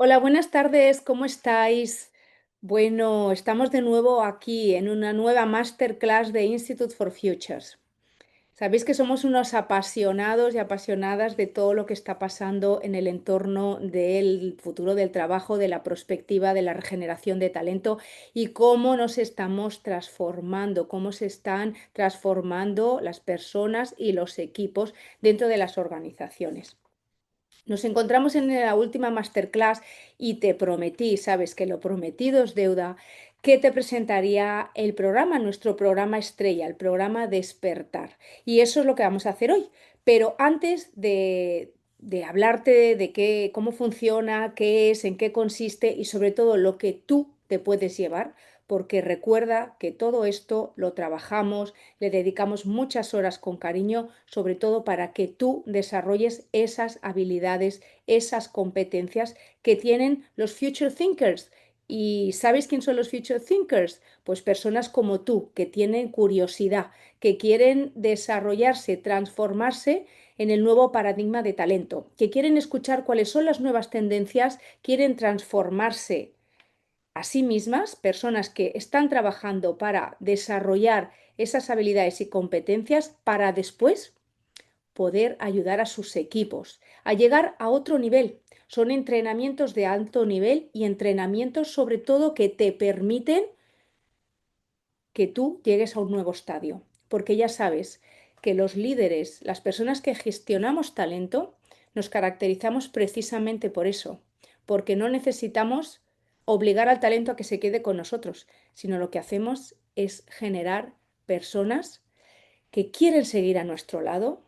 Hola, buenas tardes, ¿cómo estáis? Bueno, estamos de nuevo aquí en una nueva masterclass de Institute for Futures. Sabéis que somos unos apasionados y apasionadas de todo lo que está pasando en el entorno del futuro del trabajo, de la perspectiva, de la regeneración de talento y cómo nos estamos transformando, cómo se están transformando las personas y los equipos dentro de las organizaciones. Nos encontramos en la última masterclass y te prometí, sabes que lo prometido es deuda, que te presentaría el programa, nuestro programa estrella, el programa Despertar. Y eso es lo que vamos a hacer hoy. Pero antes de hablarte de qué, cómo funciona, qué es, en qué consiste y sobre todo lo que tú te puedes llevar, porque recuerda que todo esto lo trabajamos, le dedicamos muchas horas con cariño, sobre todo para que tú desarrolles esas habilidades, esas competencias que tienen los future thinkers. ¿Y sabéis quién son los future thinkers? Pues personas como tú, que tienen curiosidad, que quieren desarrollarse, transformarse en el nuevo paradigma de talento, que quieren escuchar cuáles son las nuevas tendencias, quieren transformarse a sí mismas, personas que están trabajando para desarrollar esas habilidades y competencias para después poder ayudar a sus equipos a llegar a otro nivel. Son entrenamientos de alto nivel y entrenamientos sobre todo que te permiten que tú llegues a un nuevo estadio. Porque ya sabes que los líderes, las personas que gestionamos talento, nos caracterizamos precisamente por eso, porque no necesitamos obligar al talento a que se quede con nosotros, sino lo que hacemos es generar personas que quieren seguir a nuestro lado,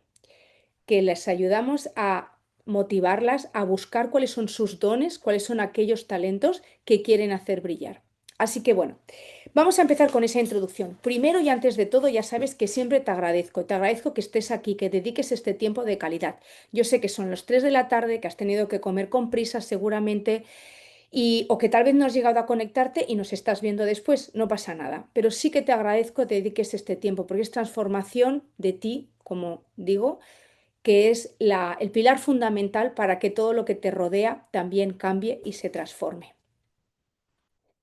que les ayudamos a motivarlas a buscar cuáles son sus dones, cuáles son aquellos talentos que quieren hacer brillar. Así que bueno, vamos a empezar con esa introducción. Primero y antes de todo, ya sabes que siempre te agradezco que estés aquí, que dediques este tiempo de calidad. Yo sé que son las 3 de la tarde, que has tenido que comer con prisa seguramente, o que tal vez no has llegado a conectarte y nos estás viendo después, no pasa nada. Pero sí que te agradezco que dediques este tiempo, porque es transformación de ti, como digo, que es el pilar fundamental para que todo lo que te rodea también cambie y se transforme.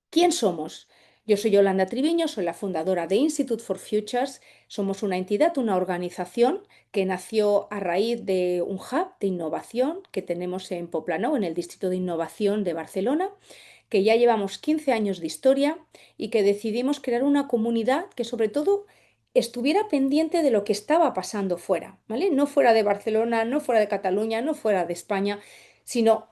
¿Quién somos? Yo soy Yolanda Triviño, soy la fundadora de Institute for Futures. Somos una entidad, una organización que nació a raíz de un hub de innovación que tenemos en Poblenou, en el Distrito de Innovación de Barcelona, que ya llevamos 15 años de historia y que decidimos crear una comunidad que sobre todo estuviera pendiente de lo que estaba pasando fuera, ¿vale? No fuera de Barcelona, no fuera de Cataluña, no fuera de España, sino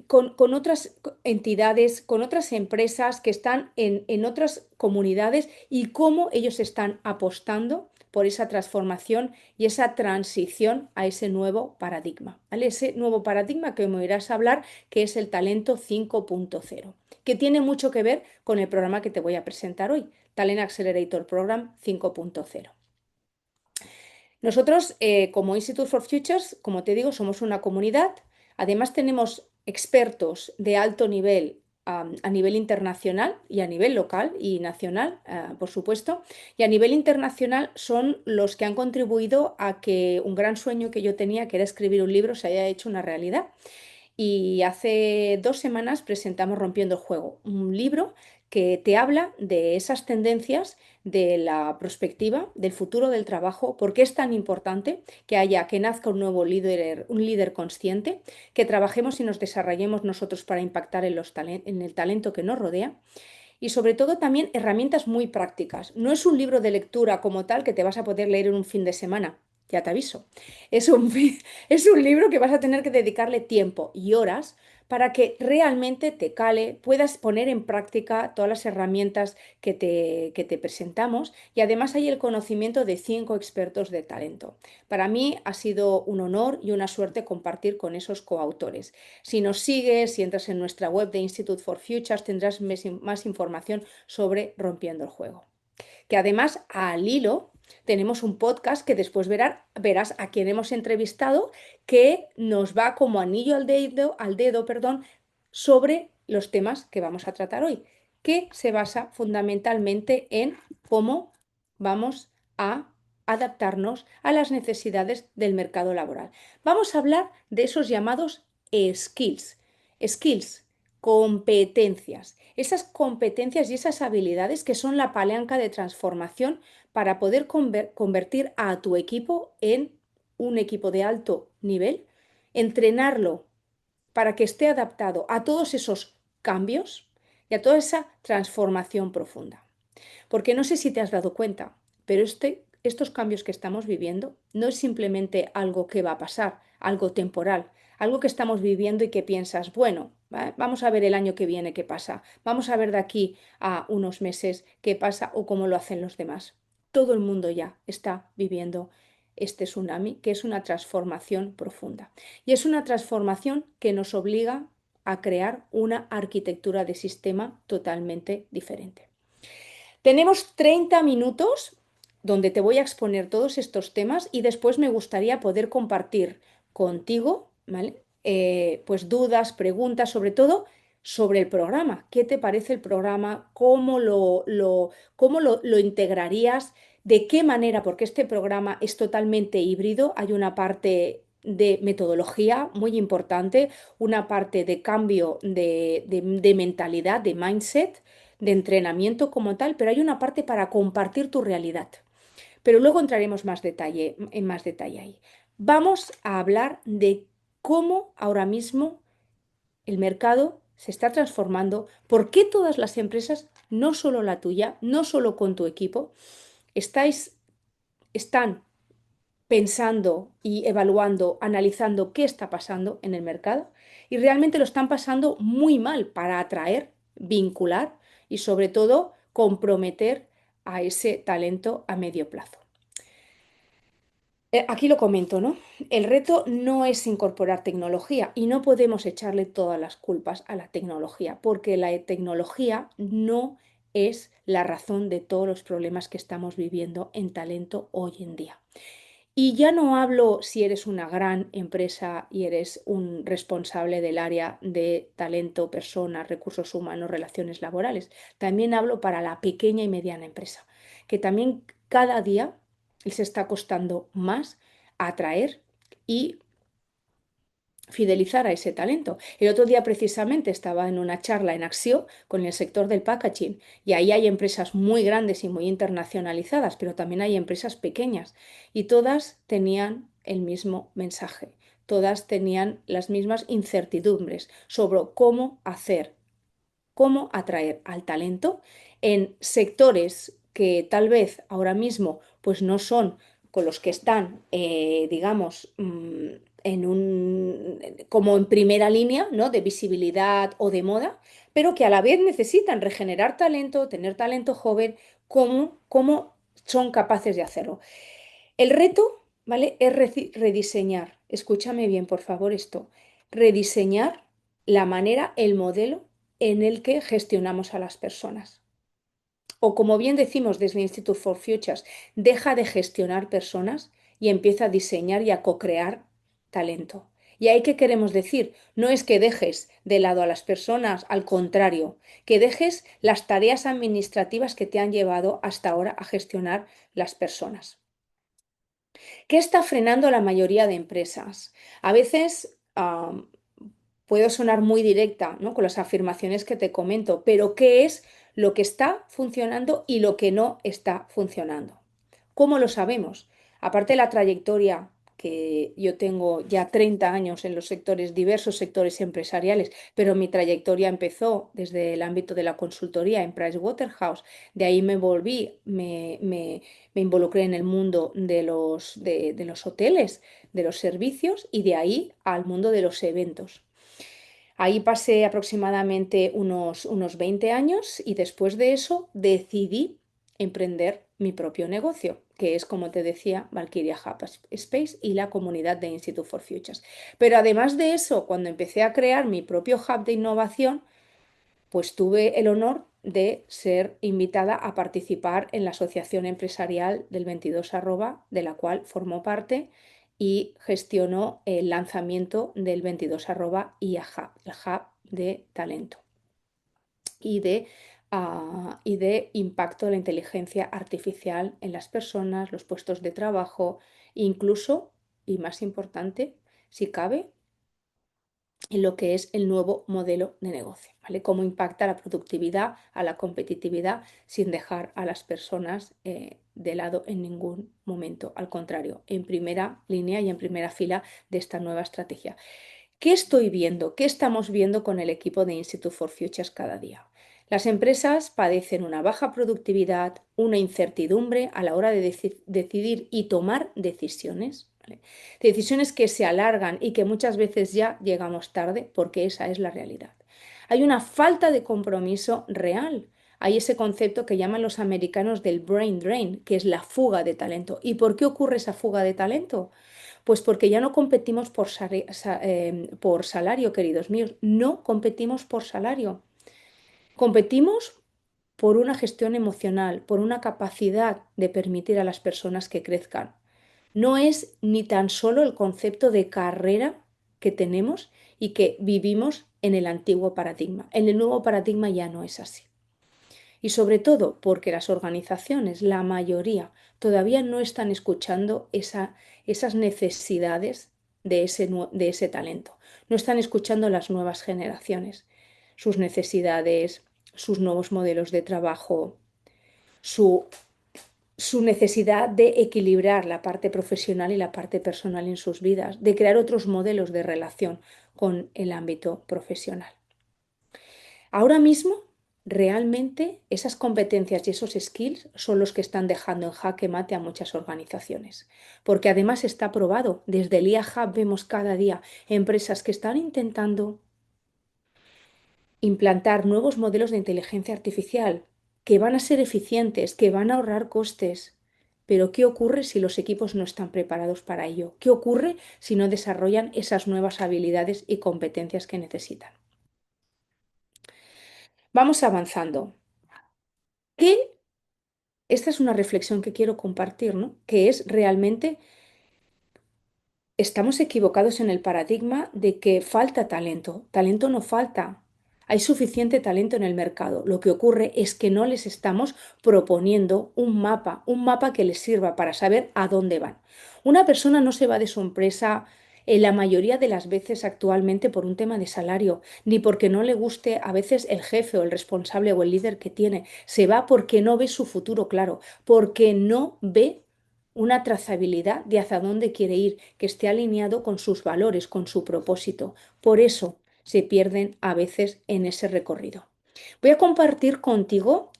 con otras entidades, con otras empresas que están en otras comunidades y cómo ellos están apostando por esa transformación y esa transición a ese nuevo paradigma, ¿vale? Ese nuevo paradigma que me irás a hablar, que es el talento 5.0, que tiene mucho que ver con el programa que te voy a presentar hoy, Talent Accelerator Program 5.0. Nosotros, como Institute for Futures, como te digo, somos una comunidad. Además, tenemos expertos de alto nivel a nivel internacional y a nivel local y nacional, por supuesto. Y a nivel internacional son los que han contribuido a que un gran sueño que yo tenía, que era escribir un libro, se haya hecho una realidad. Y hace 2 semanas presentamos Rompiendo el Juego, un libro que te habla de esas tendencias, de la perspectiva, del futuro del trabajo, por qué es tan importante que nazca un nuevo líder, un líder consciente, que trabajemos y nos desarrollemos nosotros para impactar en el talento que nos rodea y sobre todo también herramientas muy prácticas. No es un libro de lectura como tal que te vas a poder leer en un fin de semana, ya te aviso. Es un, es un libro que vas a tener que dedicarle tiempo y horas para que realmente te cale, puedas poner en práctica todas las herramientas que te presentamos y además hay el conocimiento de 5 expertos de talento. Para mí ha sido un honor y una suerte compartir con esos coautores. Si nos sigues, si entras en nuestra web de Institute for Futures, tendrás más información sobre Rompiendo el Juego. Que además, al hilo, tenemos un podcast que después verás a quien hemos entrevistado que nos va como anillo al dedo, perdón, sobre los temas que vamos a tratar hoy, que se basa fundamentalmente en cómo vamos a adaptarnos a las necesidades del mercado laboral. Vamos a hablar de esos llamados skills. Skills. competencias. Esas competencias y esas habilidades que son la palanca de transformación para poder convertir a tu equipo en un equipo de alto nivel, entrenarlo para que esté adaptado a todos esos cambios y a toda esa transformación profunda. Porque no sé si te has dado cuenta, pero estos cambios que estamos viviendo no es simplemente algo que va a pasar, algo temporal, algo que estamos viviendo y que piensas, bueno, vamos a ver el año que viene qué pasa, vamos a ver de aquí a unos meses qué pasa o cómo lo hacen los demás. Todo el mundo ya está viviendo este tsunami, que es una transformación profunda. Y es una transformación que nos obliga a crear una arquitectura de sistema totalmente diferente. Tenemos 30 minutos donde te voy a exponer todos estos temas y después me gustaría poder compartir contigo, ¿vale? Pues dudas, preguntas, sobre todo sobre el programa. ¿Qué te parece el programa? ¿Cómo lo integrarías? ¿De qué manera? Porque este programa es totalmente híbrido. Hay una parte de metodología muy importante, una parte de cambio de mentalidad, de mindset, de entrenamiento como tal, pero hay una parte para compartir tu realidad. Pero luego entraremos en más detalle ahí. Vamos a hablar de cómo ahora mismo el mercado se está transformando, por qué todas las empresas, no solo la tuya, no solo con tu equipo, están pensando y evaluando, analizando qué está pasando en el mercado y realmente lo están pasando muy mal para atraer, vincular y sobre todo comprometer a ese talento a medio plazo. Aquí lo comento, ¿no? El reto no es incorporar tecnología y no podemos echarle todas las culpas a la tecnología, porque la tecnología no es la razón de todos los problemas que estamos viviendo en talento hoy en día. Y ya no hablo si eres una gran empresa y eres un responsable del área de talento, personas, recursos humanos, relaciones laborales. También hablo para la pequeña y mediana empresa, que también cada día les está costando más atraer y fidelizar a ese talento. El otro día precisamente estaba en una charla en Axio con el sector del packaging y ahí hay empresas muy grandes y muy internacionalizadas, pero también hay empresas pequeñas y todas tenían el mismo mensaje. Todas tenían las mismas incertidumbres sobre cómo atraer al talento en sectores que tal vez ahora mismo pues no son con los que están, digamos, como en primera línea, ¿no? De visibilidad o de moda, pero que a la vez necesitan regenerar talento, tener talento joven, cómo son capaces de hacerlo. El reto, ¿vale? Es rediseñar, escúchame bien, por favor, esto, rediseñar la manera, el modelo en el que gestionamos a las personas. O como bien decimos desde Institute for Futures, deja de gestionar personas y empieza a diseñar y a co-crear talento. ¿Y ahí qué queremos decir? No es que dejes de lado a las personas, al contrario, que dejes las tareas administrativas que te han llevado hasta ahora a gestionar las personas. ¿Qué está frenando a la mayoría de empresas? A veces puedo sonar muy directa, ¿no? Con las afirmaciones que te comento, pero ¿qué es lo que está funcionando y lo que no está funcionando? ¿Cómo lo sabemos? Aparte de la trayectoria que yo tengo ya 30 años en los sectores, diversos sectores empresariales, pero mi trayectoria empezó desde el ámbito de la consultoría en Pricewaterhouse. De ahí me volví, me involucré en el mundo de los hoteles, de los servicios y de ahí al mundo de los eventos. Ahí pasé aproximadamente unos 20 años y después de eso decidí emprender mi propio negocio, que es, como te decía, Valkyria Hub Space y la comunidad de Institute for Futures. Pero además de eso, cuando empecé a crear mi propio hub de innovación, pues tuve el honor de ser invitada a participar en la Asociación Empresarial del 22 de la cual formó parte y gestionó el lanzamiento del 22 IA Hub, el hub de talento y de impacto de la inteligencia artificial en las personas, los puestos de trabajo, incluso, y más importante, si cabe, en lo que es el nuevo modelo de negocio, ¿vale? Cómo impacta la productividad, a la competitividad, sin dejar a las personas de lado en ningún momento. Al contrario, en primera línea y en primera fila de esta nueva estrategia. ¿Qué estoy viendo? ¿Qué estamos viendo con el equipo de Institute for Futures cada día? Las empresas padecen una baja productividad, una incertidumbre a la hora de decidir y tomar decisiones, ¿vale? Decisiones que se alargan y que muchas veces ya llegamos tarde porque esa es la realidad. Hay una falta de compromiso real. Hay ese concepto que llaman los americanos del brain drain, que es la fuga de talento. ¿Y por qué ocurre esa fuga de talento? Pues porque ya no competimos por salario, queridos míos, no competimos por salario. Competimos por una gestión emocional, por una capacidad de permitir a las personas que crezcan. No es ni tan solo el concepto de carrera que tenemos y que vivimos en el antiguo paradigma. En el nuevo paradigma ya no es así. Y sobre todo porque las organizaciones, la mayoría, todavía no están escuchando esas necesidades de ese talento. No están escuchando las nuevas generaciones, sus necesidades, sus nuevos modelos de trabajo, su, su necesidad de equilibrar la parte profesional y la parte personal en sus vidas, de crear otros modelos de relación con el ámbito profesional. Ahora mismo, realmente, esas competencias y esos skills son los que están dejando en jaque mate a muchas organizaciones. Porque además está probado, desde el IA Hub vemos cada día empresas que están intentando implantar nuevos modelos de inteligencia artificial que van a ser eficientes, que van a ahorrar costes. Pero ¿qué ocurre si los equipos no están preparados para ello? ¿Qué ocurre si no desarrollan esas nuevas habilidades y competencias que necesitan? Vamos avanzando. ¿Qué Esta es una reflexión que quiero compartir, ¿no? Que es realmente, estamos equivocados en el paradigma de que falta talento. Talento no falta. Hay suficiente talento en el mercado. Lo que ocurre es que no les estamos proponiendo un mapa que les sirva para saber a dónde van. Una persona no se va de su empresa la mayoría de las veces actualmente por un tema de salario, ni porque no le guste a veces el jefe o el responsable o el líder que tiene. Se va porque no ve su futuro claro, porque no ve una trazabilidad de hacia dónde quiere ir, que esté alineado con sus valores, con su propósito. Por eso se pierden a veces en ese recorrido. Voy a compartir contigo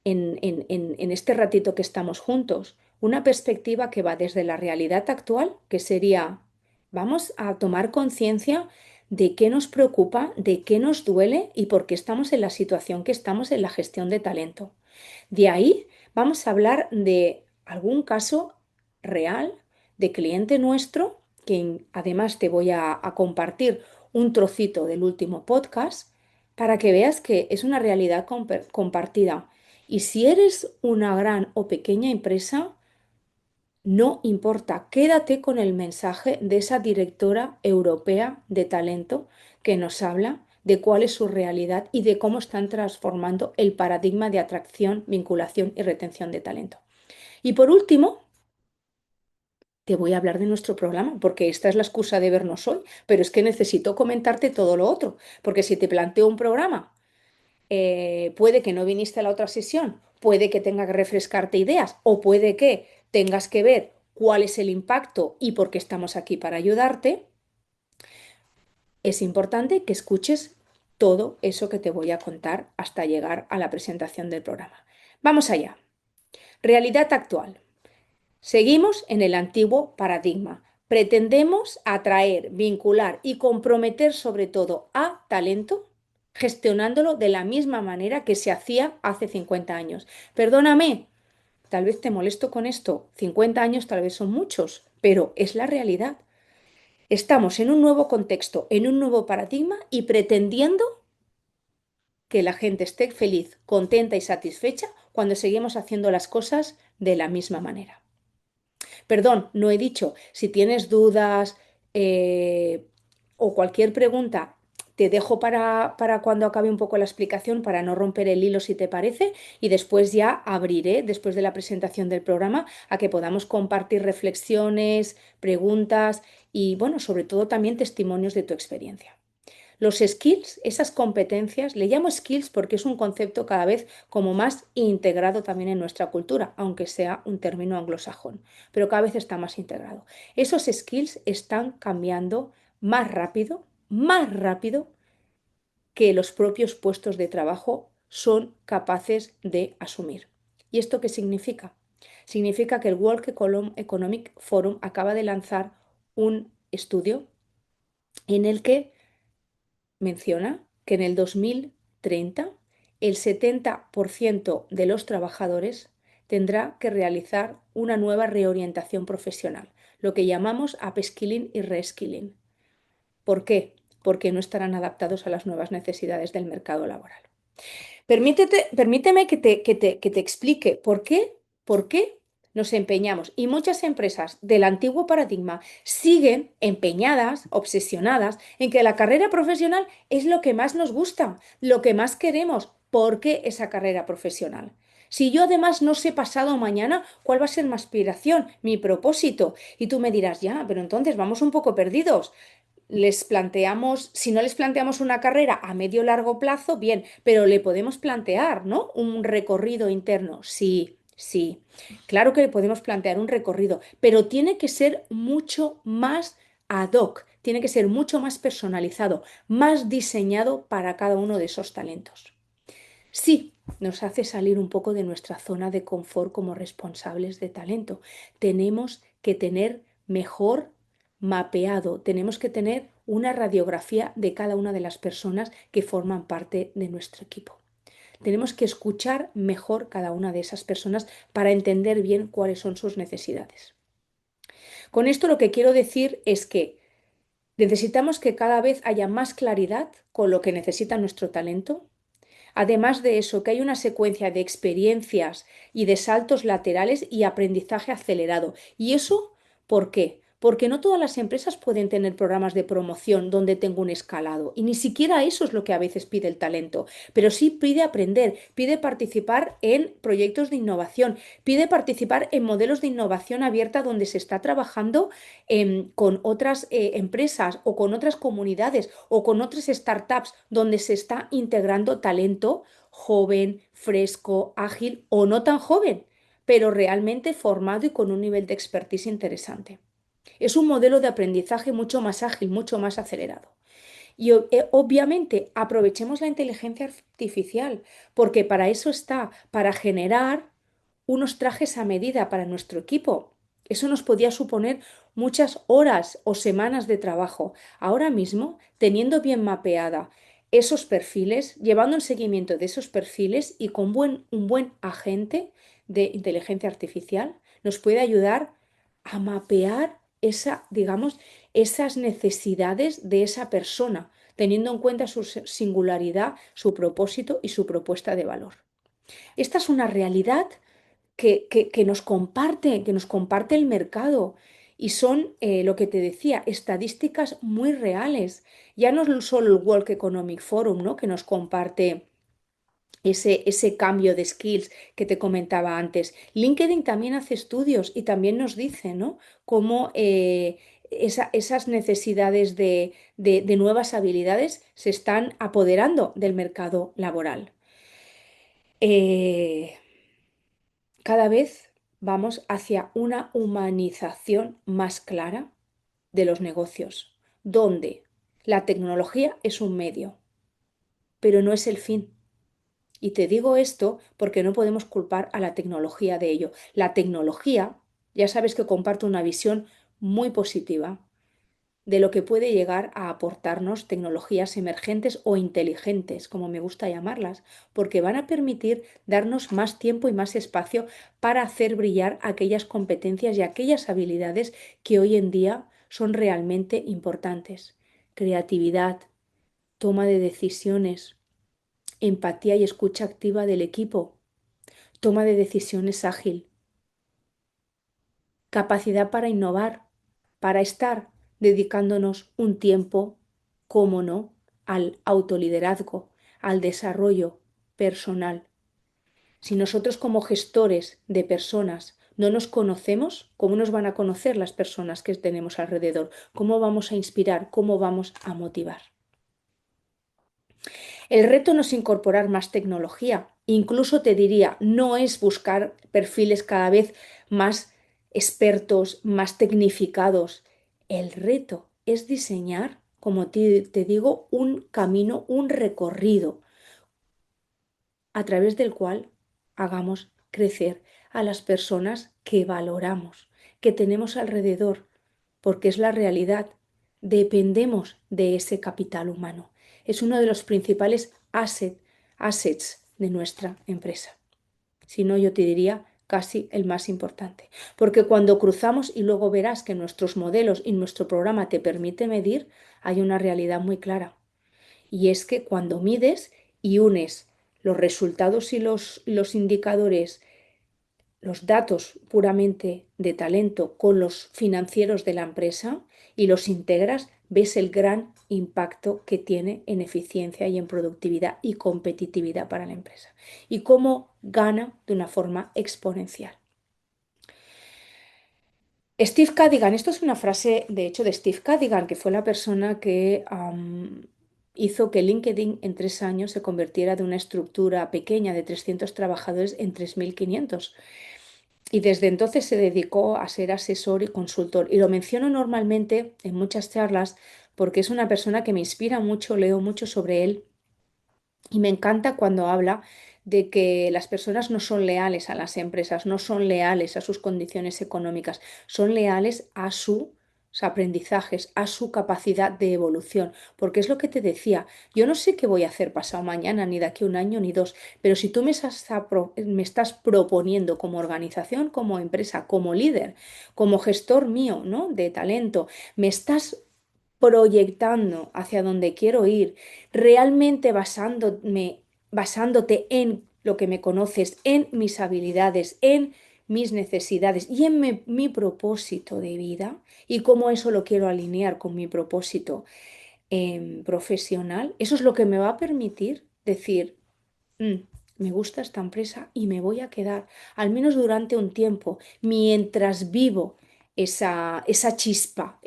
en este ratito que estamos juntos una perspectiva que va desde la realidad actual, que sería, vamos a tomar conciencia de qué nos preocupa, de qué nos duele y por qué estamos en la situación que estamos en la gestión de talento. De ahí vamos a hablar de algún caso real de cliente nuestro, que además te voy a compartir un trocito del último podcast para que veas que es una realidad compartida. Y si eres una gran o pequeña empresa, no importa, quédate con el mensaje de esa directora europea de talento que nos habla de cuál es su realidad y de cómo están transformando el paradigma de atracción, vinculación y retención de talento. Y por último, te voy a hablar de nuestro programa, porque esta es la excusa de vernos hoy, pero es que necesito comentarte todo lo otro, porque si te planteo un programa, puede que no viniste a la otra sesión, puede que tenga que refrescarte ideas o puede que tengas que ver cuál es el impacto y por qué estamos aquí para ayudarte. Es importante que escuches todo eso que te voy a contar hasta llegar a la presentación del programa. Vamos allá. Realidad actual. Seguimos en el antiguo paradigma. Pretendemos atraer, vincular y comprometer sobre todo a talento, gestionándolo de la misma manera que se hacía hace 50 años. Perdóname, tal vez te molesto con esto. 50 años tal vez son muchos, pero es la realidad. Estamos en un nuevo contexto, en un nuevo paradigma y pretendiendo que la gente esté feliz, contenta y satisfecha cuando seguimos haciendo las cosas de la misma manera. Perdón, no he dicho, si tienes dudas o cualquier pregunta, te dejo para cuando acabe un poco la explicación, para no romper el hilo si te parece, y después ya abriré, después de la presentación del programa, a que podamos compartir reflexiones, preguntas y, bueno, sobre todo también testimonios de tu experiencia. Los skills, esas competencias, le llamo skills porque es un concepto cada vez como más integrado también en nuestra cultura, aunque sea un término anglosajón, pero cada vez está más integrado. Esos skills están cambiando más rápido que los propios puestos de trabajo son capaces de asumir. ¿Y esto qué significa? Significa que el World Economic Forum acaba de lanzar un estudio en el que menciona que en el 2030 el 70% de los trabajadores tendrá que realizar una nueva reorientación profesional, lo que llamamos upskilling y reskilling. ¿Por qué? Porque no estarán adaptados a las nuevas necesidades del mercado laboral. Permíteme que te explique por qué nos empeñamos. Y muchas empresas del antiguo paradigma siguen empeñadas, obsesionadas, en que la carrera profesional es lo que más nos gusta, lo que más queremos. ¿Por qué esa carrera profesional? Si yo además no sé pasado mañana cuál va a ser mi aspiración, mi propósito, y tú me dirás, ya, pero entonces vamos un poco perdidos. Si no les planteamos una carrera a medio largo plazo, bien, pero le podemos plantear, ¿no? Un recorrido interno. Sí, sí, claro que le podemos plantear un recorrido, pero tiene que ser mucho más ad hoc, tiene que ser mucho más personalizado, más diseñado para cada uno de esos talentos. Sí, nos hace salir un poco de nuestra zona de confort como responsables de talento. Tenemos que tener mejor mapeado, tenemos que tener una radiografía de cada una de las personas que forman parte de nuestro equipo. Tenemos que escuchar mejor cada una de esas personas para entender bien cuáles son sus necesidades. Con esto lo que quiero decir es que necesitamos que cada vez haya más claridad con lo que necesita nuestro talento. Además de eso, que hay una secuencia de experiencias y de saltos laterales y aprendizaje acelerado. ¿Y eso por qué? Porque no todas las empresas pueden tener programas de promoción donde tengo un escalado. Y ni siquiera eso es lo que a veces pide el talento. Pero sí pide aprender, pide participar en proyectos de innovación, pide participar en modelos de innovación abierta donde se está trabajando con otras empresas o con otras comunidades o con otras startups donde se está integrando talento joven, fresco, ágil o no tan joven, pero realmente formado y con un nivel de expertise interesante. Es un modelo de aprendizaje mucho más ágil, mucho más acelerado. Y obviamente aprovechemos la inteligencia artificial, porque para eso está, para generar unos trajes a medida para nuestro equipo. Eso nos podía suponer muchas horas o semanas de trabajo. Ahora mismo, teniendo bien mapeada esos perfiles, llevando el seguimiento de esos perfiles y con un buen agente de inteligencia artificial, nos puede ayudar a mapear digamos, esas necesidades de esa persona, teniendo en cuenta su singularidad, su propósito y su propuesta de valor. Esta es una realidad que nos comparte el mercado. Y son, lo que te decía, estadísticas muy reales. Ya no es solo el World Economic Forum, ¿no?, que nos comparte ese cambio de skills que te comentaba antes. LinkedIn también hace estudios y también nos dice, ¿no?, cómo esas necesidades de nuevas habilidades se están apoderando del mercado laboral. Eh, Cada vez vamos hacia una humanización más clara de los negocios, donde la tecnología es un medio, pero no es el fin. Y te digo esto porque no podemos culpar a la tecnología de ello. La tecnología, ya sabes que comparto una visión muy positiva de lo que puede llegar a aportarnos tecnologías emergentes o inteligentes, como me gusta llamarlas, porque van a permitir darnos más tiempo y más espacio para hacer brillar aquellas competencias y aquellas habilidades que hoy en día son realmente importantes. Creatividad, toma de decisiones, empatía y escucha activa del equipo, toma de decisiones ágil, capacidad para innovar, para estar dedicándonos un tiempo, cómo no, al autoliderazgo, al desarrollo personal. Si nosotros como gestores de personas no nos conocemos, ¿cómo nos van a conocer las personas que tenemos alrededor? ¿Cómo vamos a inspirar? ¿Cómo vamos a motivar? El reto no es incorporar más tecnología, incluso te diría, no es buscar perfiles cada vez más expertos, más tecnificados. El reto es diseñar, como te digo, un camino, un recorrido a través del cual hagamos crecer a las personas que valoramos, que tenemos alrededor, porque es la realidad. Dependemos de ese capital humano. Es uno de los principales assets de nuestra empresa. Si no, yo te diría casi el más importante. Porque cuando cruzamos, y luego verás que nuestros modelos y nuestro programa te permite medir, hay una realidad muy clara. Y es que cuando mides y unes los resultados y los indicadores, los datos puramente de talento con los financieros de la empresa y los integras, ves el gran impacto que tiene en eficiencia y en productividad y competitividad para la empresa y cómo gana de una forma exponencial. Steve Cadigan, esto es una frase de hecho de Steve Cadigan, que fue la persona que hizo que LinkedIn en 3 años se convirtiera de una estructura pequeña de 300 trabajadores en 3.500. Y desde entonces se dedicó a ser asesor y consultor. Y lo menciono normalmente en muchas charlas porque es una persona que me inspira mucho, leo mucho sobre él y me encanta cuando habla de que las personas no son leales a las empresas, no son leales a sus condiciones económicas, son leales a sus aprendizajes, a su capacidad de evolución. Porque es lo que te decía, yo no sé qué voy a hacer pasado mañana, ni de aquí a un año, ni dos, pero si tú me estás proponiendo como organización, como empresa, como líder, como gestor mío, ¿no? De talento, me estás proyectando hacia donde quiero ir, realmente basándote en lo que me conoces, en mis habilidades, en mis necesidades y en mi propósito de vida y cómo eso lo quiero alinear con mi propósito profesional, eso es lo que me va a permitir decir, "Mm, me gusta esta empresa y me voy a quedar, al menos durante un tiempo, mientras vivo esa chispa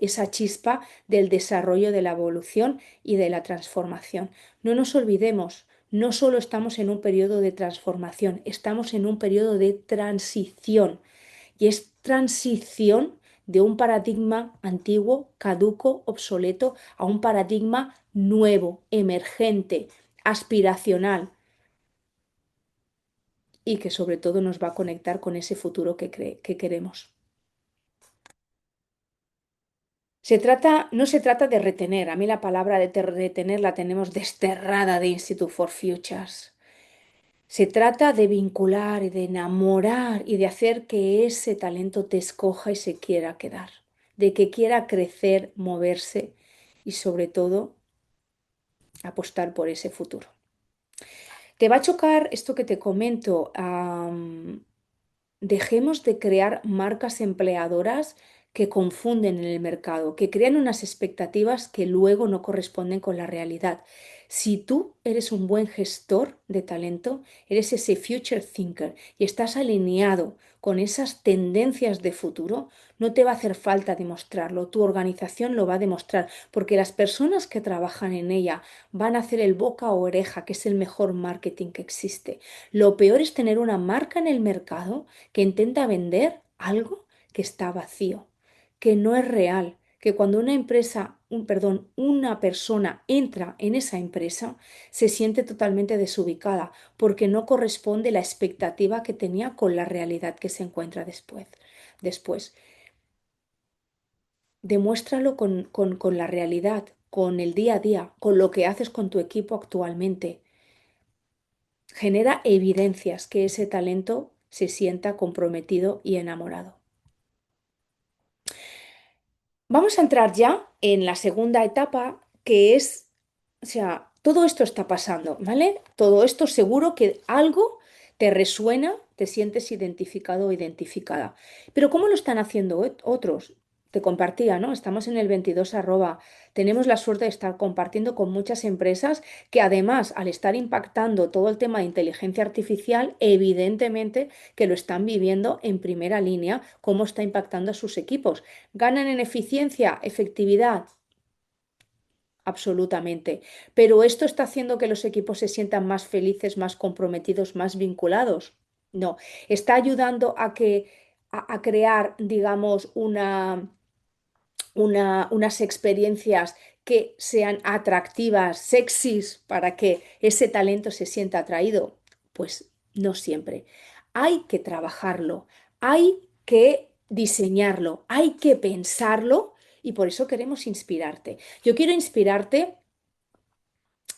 del desarrollo, de la evolución y de la transformación. No nos olvidemos, no solo estamos en un periodo de transformación, estamos en un periodo de transición. Y es transición de un paradigma antiguo, caduco, obsoleto, a un paradigma nuevo, emergente, aspiracional y que sobre todo nos va a conectar con ese futuro que queremos. No se trata de retener, a mí la palabra de retener la tenemos desterrada de Institute for Futures. Se trata de vincular y de enamorar y de hacer que ese talento te escoja y se quiera quedar, de que quiera crecer, moverse y sobre todo apostar por ese futuro. Te va a chocar esto que te comento. Dejemos de crear marcas empleadoras que confunden en el mercado, que crean unas expectativas que luego no corresponden con la realidad. Si tú eres un buen gestor de talento, eres ese future thinker y estás alineado con esas tendencias de futuro, no te va a hacer falta demostrarlo, tu organización lo va a demostrar, porque las personas que trabajan en ella van a hacer el boca o oreja, que es el mejor marketing que existe. Lo peor es tener una marca en el mercado que intenta vender algo que está vacío, que no es real, que cuando una empresa, perdón, una persona entra en esa empresa, se siente totalmente desubicada porque no corresponde la expectativa que tenía con la realidad que se encuentra después. Demuéstralo con la realidad, con el día a día, con lo que haces con tu equipo actualmente. Genera evidencias que ese talento se sienta comprometido y enamorado. Vamos a entrar ya en la segunda etapa, que es, o sea, todo esto está pasando, ¿vale? Todo esto seguro que algo te resuena, te sientes identificado o identificada. Pero ¿cómo lo están haciendo otros? Te compartía, ¿no? Estamos en el 22 arroba. Tenemos la suerte de estar compartiendo con muchas empresas que además, al estar impactando todo el tema de inteligencia artificial, evidentemente que lo están viviendo en primera línea, cómo está impactando a sus equipos. ¿Ganan en eficiencia, efectividad? absolutamente. Pero ¿esto está haciendo que los equipos se sientan más felices, más comprometidos, más vinculados? No. ¿Está ayudando a crear, digamos, unas experiencias que sean atractivas, sexys, para que ese talento se sienta atraído? Pues no siempre. Hay que trabajarlo, hay que diseñarlo, hay que pensarlo y por eso queremos inspirarte. Yo quiero inspirarte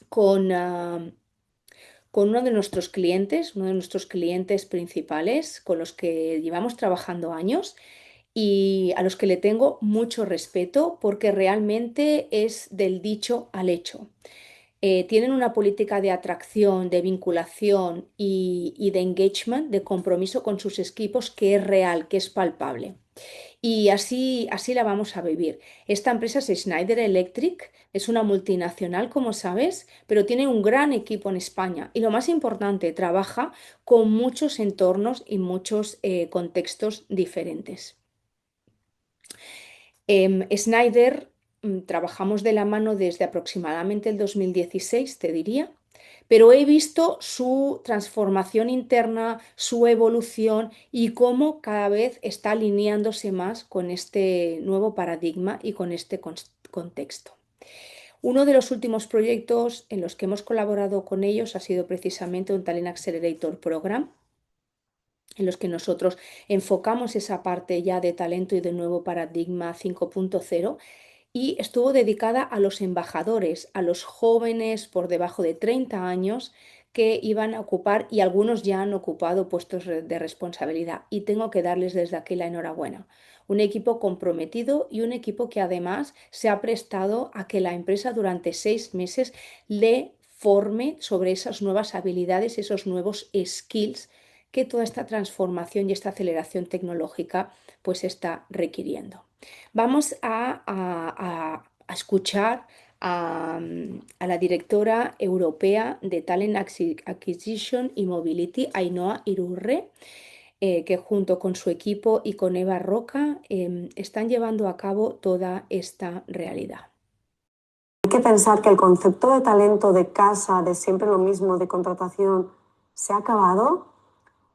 con, con uno de nuestros clientes principales, con los que llevamos trabajando años y a los que le tengo mucho respeto porque realmente es del dicho al hecho. Tienen una política de atracción, de vinculación y de engagement, de compromiso con sus equipos que es real, que es palpable. Y así la vamos a vivir. Esta empresa es Schneider Electric, es una multinacional, como sabes, pero tiene un gran equipo en España. Y lo más importante, trabaja con muchos entornos y muchos contextos diferentes. Schneider, trabajamos de la mano desde aproximadamente el 2016, te diría, pero he visto su transformación interna, su evolución y cómo cada vez está alineándose más con este nuevo paradigma y con este contexto. Uno de los últimos proyectos en los que hemos colaborado con ellos ha sido precisamente un Talent Accelerator Program, en los que nosotros enfocamos esa parte ya de talento y de nuevo paradigma 5.0 y estuvo dedicada a los embajadores, a los jóvenes por debajo de 30 años que iban a ocupar y algunos ya han ocupado puestos de responsabilidad. Y tengo que darles desde aquí la enhorabuena. Un equipo comprometido y un equipo que además se ha prestado a que la empresa durante 6 meses le forme sobre esas nuevas habilidades, esos nuevos skills que toda esta transformación y esta aceleración tecnológica pues está requiriendo. Vamos a escuchar a la directora europea de Talent Acquisition y Mobility, Ainhoa Irurre, que junto con su equipo y con Eva Roca están llevando a cabo toda esta realidad. Hay que pensar que el concepto de talento de casa, de siempre lo mismo, de contratación, se ha acabado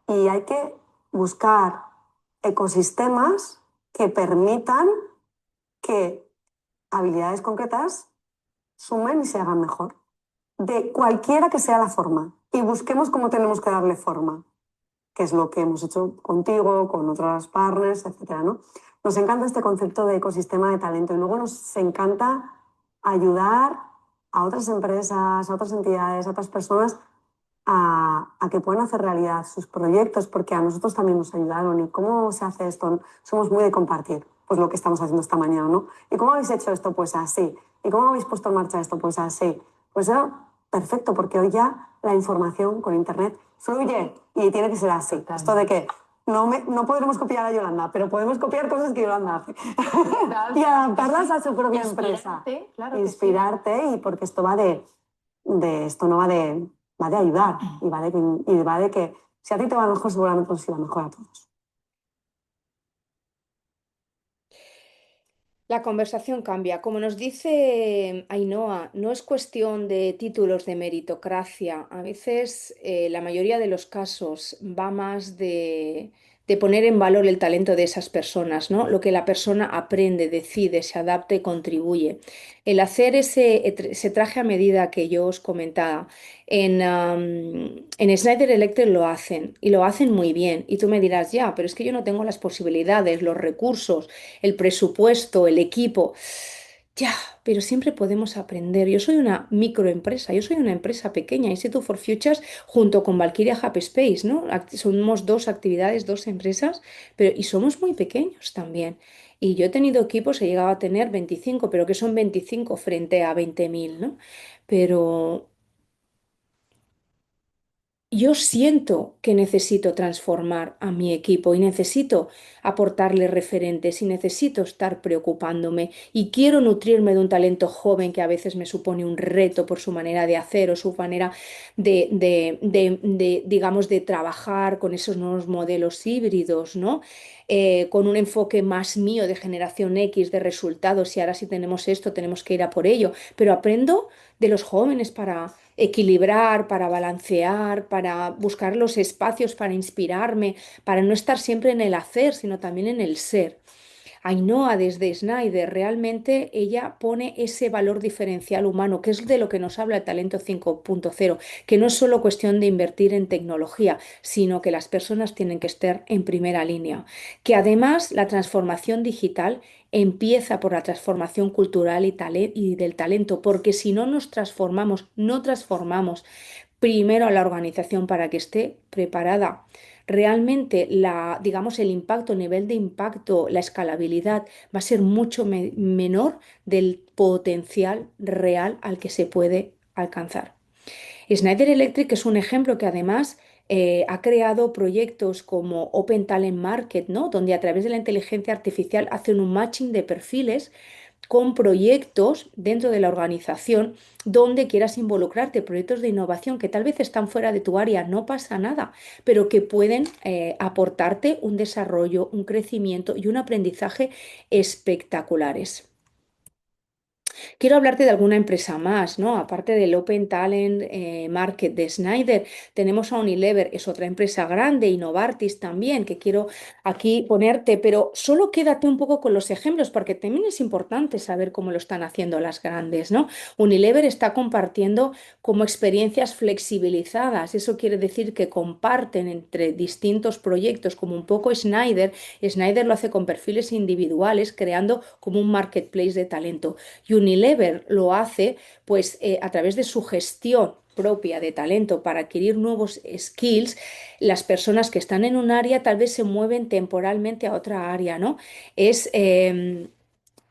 y hay que buscar ecosistemas que permitan que habilidades concretas sumen y se hagan mejor, de cualquiera que sea la forma. Y busquemos cómo tenemos que darle forma, que es lo que hemos hecho contigo, con otras partners, etcétera, ¿no? Nos encanta este concepto de ecosistema de talento y luego nos encanta ayudar a otras empresas, a otras entidades, a otras personas a que puedan hacer realidad sus proyectos, porque a nosotros también nos ayudaron. ¿Y cómo se hace esto? Somos muy de compartir, pues lo que estamos haciendo esta mañana, ¿no? ¿Y cómo habéis hecho esto? Pues así. ¿Y cómo habéis puesto en marcha esto? Pues así. Pues perfecto, porque hoy ya la información con Internet fluye y tiene que ser así. Totalmente. Esto de que no podremos copiar a Yolanda, pero podemos copiar cosas que Yolanda hace y adaptarlas a su propia empresa. Claro, inspirarte sí. Y porque esto va esto no va va de ayudar y va de que si a ti te va mejor, seguramente nos irá mejor a todos. La conversación cambia. Como nos dice Ainhoa, no es cuestión de títulos de meritocracia. A veces, la mayoría de los casos, va más de poner en valor el talento de esas personas, ¿no? Lo que la persona aprende, decide, se adapta y contribuye. El hacer ese traje a medida que yo os comentaba, en Schneider Electric lo hacen y lo hacen muy bien. Y tú me dirás, ya, pero es que yo no tengo las posibilidades, los recursos, el presupuesto, el equipo. Ya, pero siempre podemos aprender. Yo soy una microempresa, yo soy una empresa pequeña, Institute for Futures, junto con Valkyria Hub Space, ¿no? Somos dos actividades, dos empresas, pero y somos muy pequeños también. Y yo he tenido equipos, he llegado a tener 25, pero que son 25 frente a 20.000, ¿no? Pero yo siento que necesito transformar a mi equipo y necesito aportarle referentes y necesito estar preocupándome y quiero nutrirme de un talento joven que a veces me supone un reto por su manera de hacer o su manera digamos, de trabajar con esos nuevos modelos híbridos, ¿no? Con un enfoque más mío de generación X, de resultados y ahora si tenemos esto tenemos que ir a por ello, pero aprendo de los jóvenes para equilibrar, para balancear, para buscar los espacios para inspirarme, para no estar siempre en el hacer, sino también en el ser. Ainhoa desde Snyder, realmente ella pone ese valor diferencial humano, que es de lo que nos habla el talento 5.0, que no es solo cuestión de invertir en tecnología, sino que las personas tienen que estar en primera línea. Que además la transformación digital empieza por la transformación cultural y del talento, porque si no nos transformamos, no transformamos primero a la organización para que esté preparada. Realmente digamos, el impacto, el nivel de impacto, la escalabilidad va a ser mucho menor del potencial real al que se puede alcanzar. Schneider Electric es un ejemplo que además ha creado proyectos como Open Talent Market, ¿no? Donde a través de la inteligencia artificial hacen un matching de perfiles con proyectos dentro de la organización donde quieras involucrarte, proyectos de innovación que tal vez están fuera de tu área, no pasa nada, pero que pueden aportarte un desarrollo, un crecimiento y un aprendizaje espectaculares. Quiero hablarte de alguna empresa más, ¿no? Aparte del Open Talent Market de Schneider, tenemos a Unilever, es otra empresa grande, y Novartis también, que quiero aquí ponerte, pero solo quédate un poco con los ejemplos, porque también es importante saber cómo lo están haciendo las grandes, ¿no? Unilever está compartiendo como experiencias flexibilizadas, eso quiere decir que comparten entre distintos proyectos, como un poco Schneider. Schneider lo hace con perfiles individuales, creando como un marketplace de talento. Y Unilever lo hace pues a través de su gestión propia de talento para adquirir nuevos skills. Las personas que están en un área tal vez se mueven temporalmente a otra área, ¿no? Es, eh,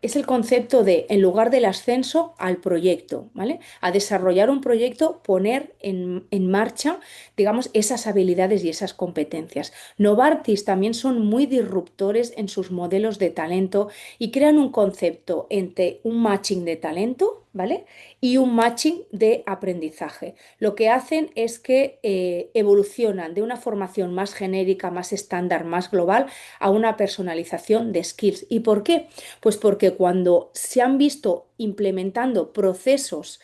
es el concepto de, en lugar del ascenso, al proyecto, ¿vale? A desarrollar un proyecto, poner en marcha, digamos, esas habilidades y esas competencias. Novartis también son muy disruptores en sus modelos de talento y crean un concepto entre un matching de talento, ¿vale? Y un matching de aprendizaje. Lo que hacen es que evolucionan de una formación más genérica, más estándar, más global, a una personalización de skills. ¿Y por qué? Pues porque cuando se han visto implementando procesos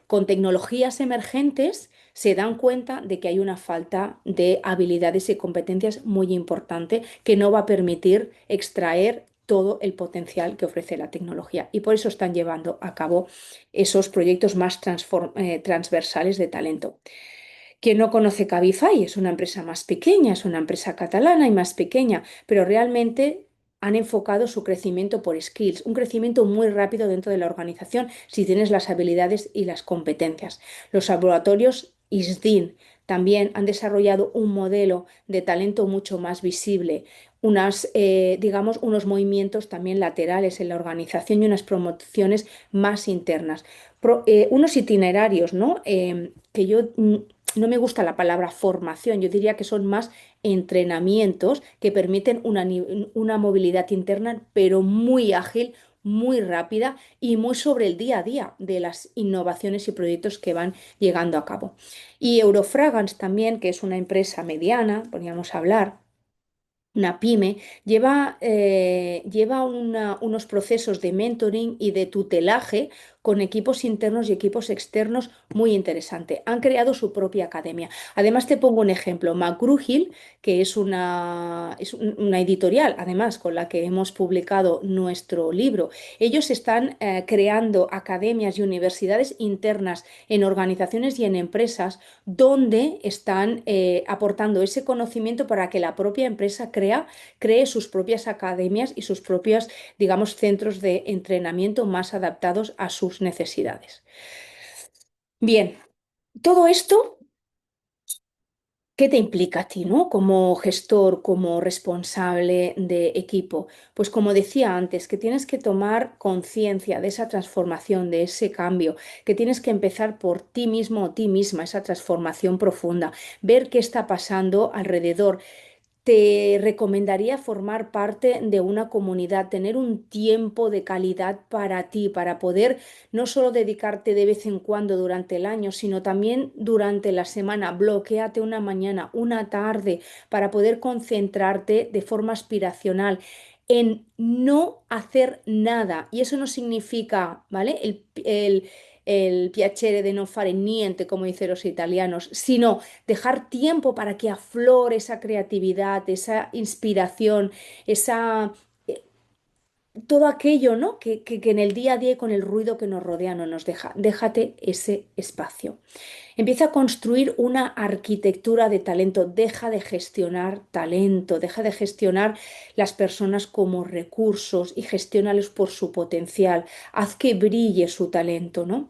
con tecnologías emergentes, se dan cuenta de que hay una falta de habilidades y competencias muy importante que no va a permitir extraer todo el potencial que ofrece la tecnología. Y por eso están llevando a cabo esos proyectos más transversales de talento. Quien no conoce Cabify es una empresa más pequeña, es una empresa catalana y más pequeña, pero realmente han enfocado su crecimiento por skills, un crecimiento muy rápido dentro de la organización si tienes las habilidades y las competencias. Los laboratorios ISDIN también han desarrollado un modelo de talento mucho más visible, digamos, unos movimientos también laterales en la organización y unas promociones más internas. Unos itinerarios, ¿no? Que yo no me gusta la palabra formación, yo diría que son más entrenamientos que permiten una movilidad interna, pero muy ágil, muy rápida y muy sobre el día a día de las innovaciones y proyectos que van llegando a cabo. Y Eurofragance también, que es una empresa mediana, podríamos hablar, una pyme, lleva unos procesos de mentoring y de tutelaje con equipos internos y equipos externos muy interesante. Han creado su propia academia. Además, te pongo un ejemplo. McGraw-Hill, que es una editorial, además, con la que hemos publicado nuestro libro. Ellos están creando academias y universidades internas en organizaciones y en empresas donde están aportando ese conocimiento para que la propia empresa cree sus propias academias y sus propios, digamos, centros de entrenamiento más adaptados a sus necesidades. Bien, todo esto ¿Qué te implica a ti, ¿no? Como gestor, como responsable de equipo? Pues como decía antes, que tienes que tomar conciencia de esa transformación, de ese cambio, que tienes que empezar por ti mismo o ti misma, esa transformación profunda, ver qué está pasando alrededor. Te recomendaría formar parte de una comunidad, tener un tiempo de calidad para ti, para poder no solo dedicarte de vez en cuando durante el año, sino también durante la semana. Bloquéate una mañana, una tarde, para poder concentrarte de forma aspiracional en no hacer nada. Y eso no significa, ¿vale? El piacere de non fare niente, como dicen los italianos, sino dejar tiempo para que aflore esa creatividad, esa inspiración, esa, todo aquello, ¿no? Que en el día a día y con el ruido que nos rodea no nos deja. Déjate ese espacio. Empieza a construir una arquitectura de talento. Deja de gestionar talento, deja de gestionar las personas como recursos y gestiónalos por su potencial. Haz que brille su talento, ¿no?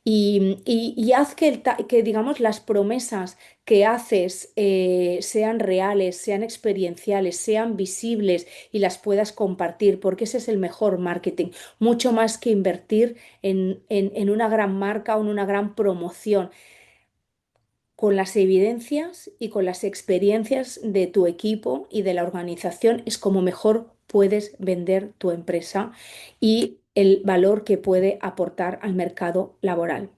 Y haz que, digamos, las promesas que haces sean reales, sean experienciales, sean visibles y las puedas compartir, porque ese es el mejor marketing, mucho más que invertir en una gran marca o en una gran promoción. Con las evidencias y con las experiencias de tu equipo y de la organización es como mejor puedes vender tu empresa y el valor que puede aportar al mercado laboral.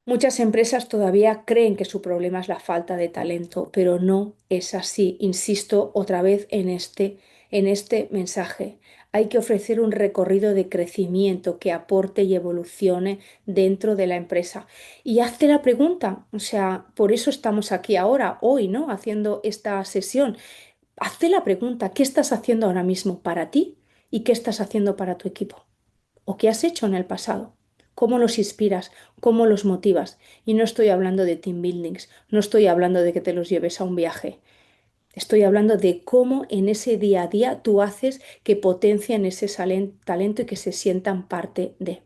Muchas empresas todavía creen que su problema es la falta de talento, pero no es así. Insisto otra vez en este mensaje. Hay que ofrecer un recorrido de crecimiento que aporte y evolucione dentro de la empresa. Y hazte la pregunta, o sea, por eso estamos aquí ahora, hoy, ¿no? Haciendo esta sesión. Hazte la pregunta, ¿qué estás haciendo ahora mismo para ti y qué estás haciendo para tu equipo? ¿O qué has hecho en el pasado? ¿Cómo los inspiras? ¿Cómo los motivas? Y no estoy hablando de team buildings, no estoy hablando de que te los lleves a un viaje. Estoy hablando de cómo en ese día a día tú haces que potencien ese talento y que se sientan parte de.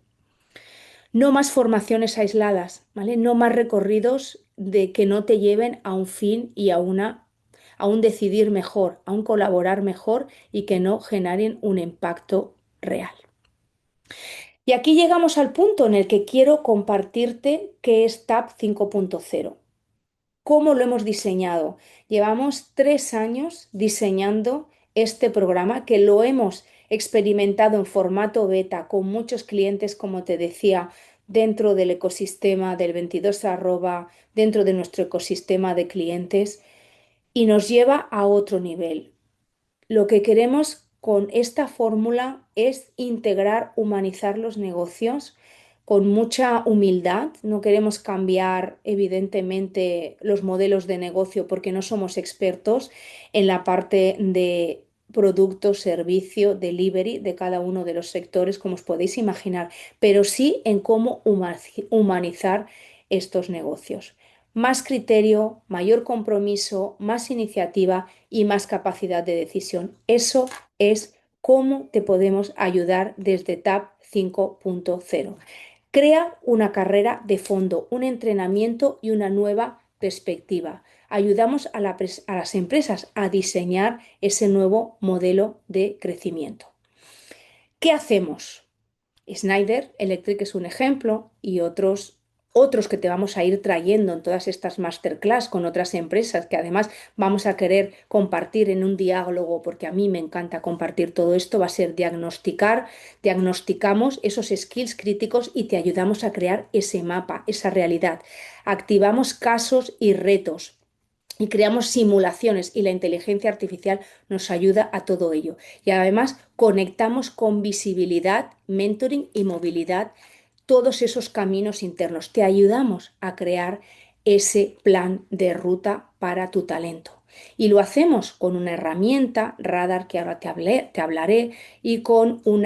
No más formaciones aisladas, ¿vale? No más recorridos de que no te lleven a un fin y a un decidir mejor, a un colaborar mejor y que no generen un impacto real. Y aquí llegamos al punto en el que quiero compartirte qué es TAP 5.0. ¿Cómo lo hemos diseñado? Llevamos 3 años diseñando este programa que lo hemos experimentado en formato beta con muchos clientes, como te decía, dentro del ecosistema del 22 dentro de nuestro ecosistema de clientes y nos lleva a otro nivel. Lo que queremos con esta fórmula es integrar, humanizar los negocios con mucha humildad. No queremos cambiar, evidentemente, los modelos de negocio porque no somos expertos en la parte de producto, servicio, delivery de cada uno de los sectores, como os podéis imaginar, pero sí en cómo humanizar estos negocios. Más criterio, mayor compromiso, más iniciativa y más capacidad de decisión. Eso es cómo te podemos ayudar desde TAP 5.0. Crea una carrera de fondo, un entrenamiento y una nueva perspectiva. Ayudamos a las empresas a diseñar ese nuevo modelo de crecimiento. ¿Qué hacemos? Schneider Electric es un ejemplo y otros que te vamos a ir trayendo en todas estas masterclass con otras empresas que además vamos a querer compartir en un diálogo, porque a mí me encanta compartir todo esto, va a ser diagnosticamos esos skills críticos y te ayudamos a crear ese mapa, esa realidad. Activamos casos y retos y creamos simulaciones y la inteligencia artificial nos ayuda a todo ello. Y además conectamos con visibilidad, mentoring y movilidad todos esos caminos internos. Te ayudamos a crear ese plan de ruta para tu talento. Y lo hacemos con una herramienta, Radar, que ahora te hablaré, y con un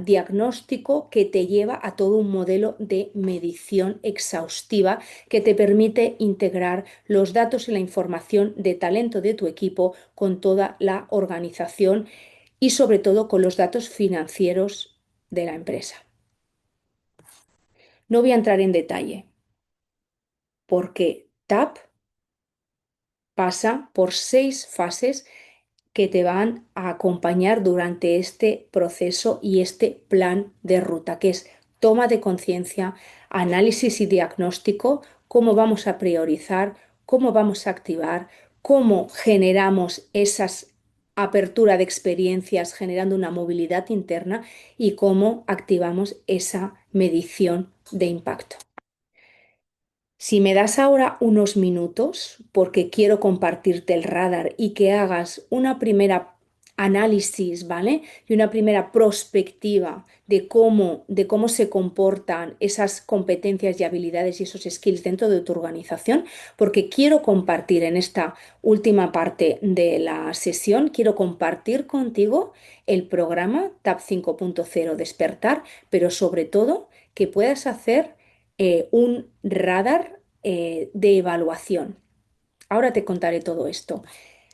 diagnóstico que te lleva a todo un modelo de medición exhaustiva que te permite integrar los datos y la información de talento de tu equipo con toda la organización y sobre todo con los datos financieros de la empresa. No voy a entrar en detalle, porque TAP pasa por 6 fases que te van a acompañar durante este proceso y este plan de ruta, que es toma de conciencia, análisis y diagnóstico, cómo vamos a priorizar, cómo vamos a activar, cómo generamos esas apertura de experiencias generando una movilidad interna y cómo activamos esa medición de impacto. Si me das ahora unos minutos, porque quiero compartirte el radar y que hagas una primera análisis, ¿vale? Y una primera prospectiva de cómo se comportan esas competencias y habilidades y esos skills dentro de tu organización, porque quiero compartir en esta última parte de la sesión, quiero compartir contigo el programa TAP 5.0 Despertar, pero sobre todo que puedas hacer un radar de evaluación. Ahora te contaré todo esto.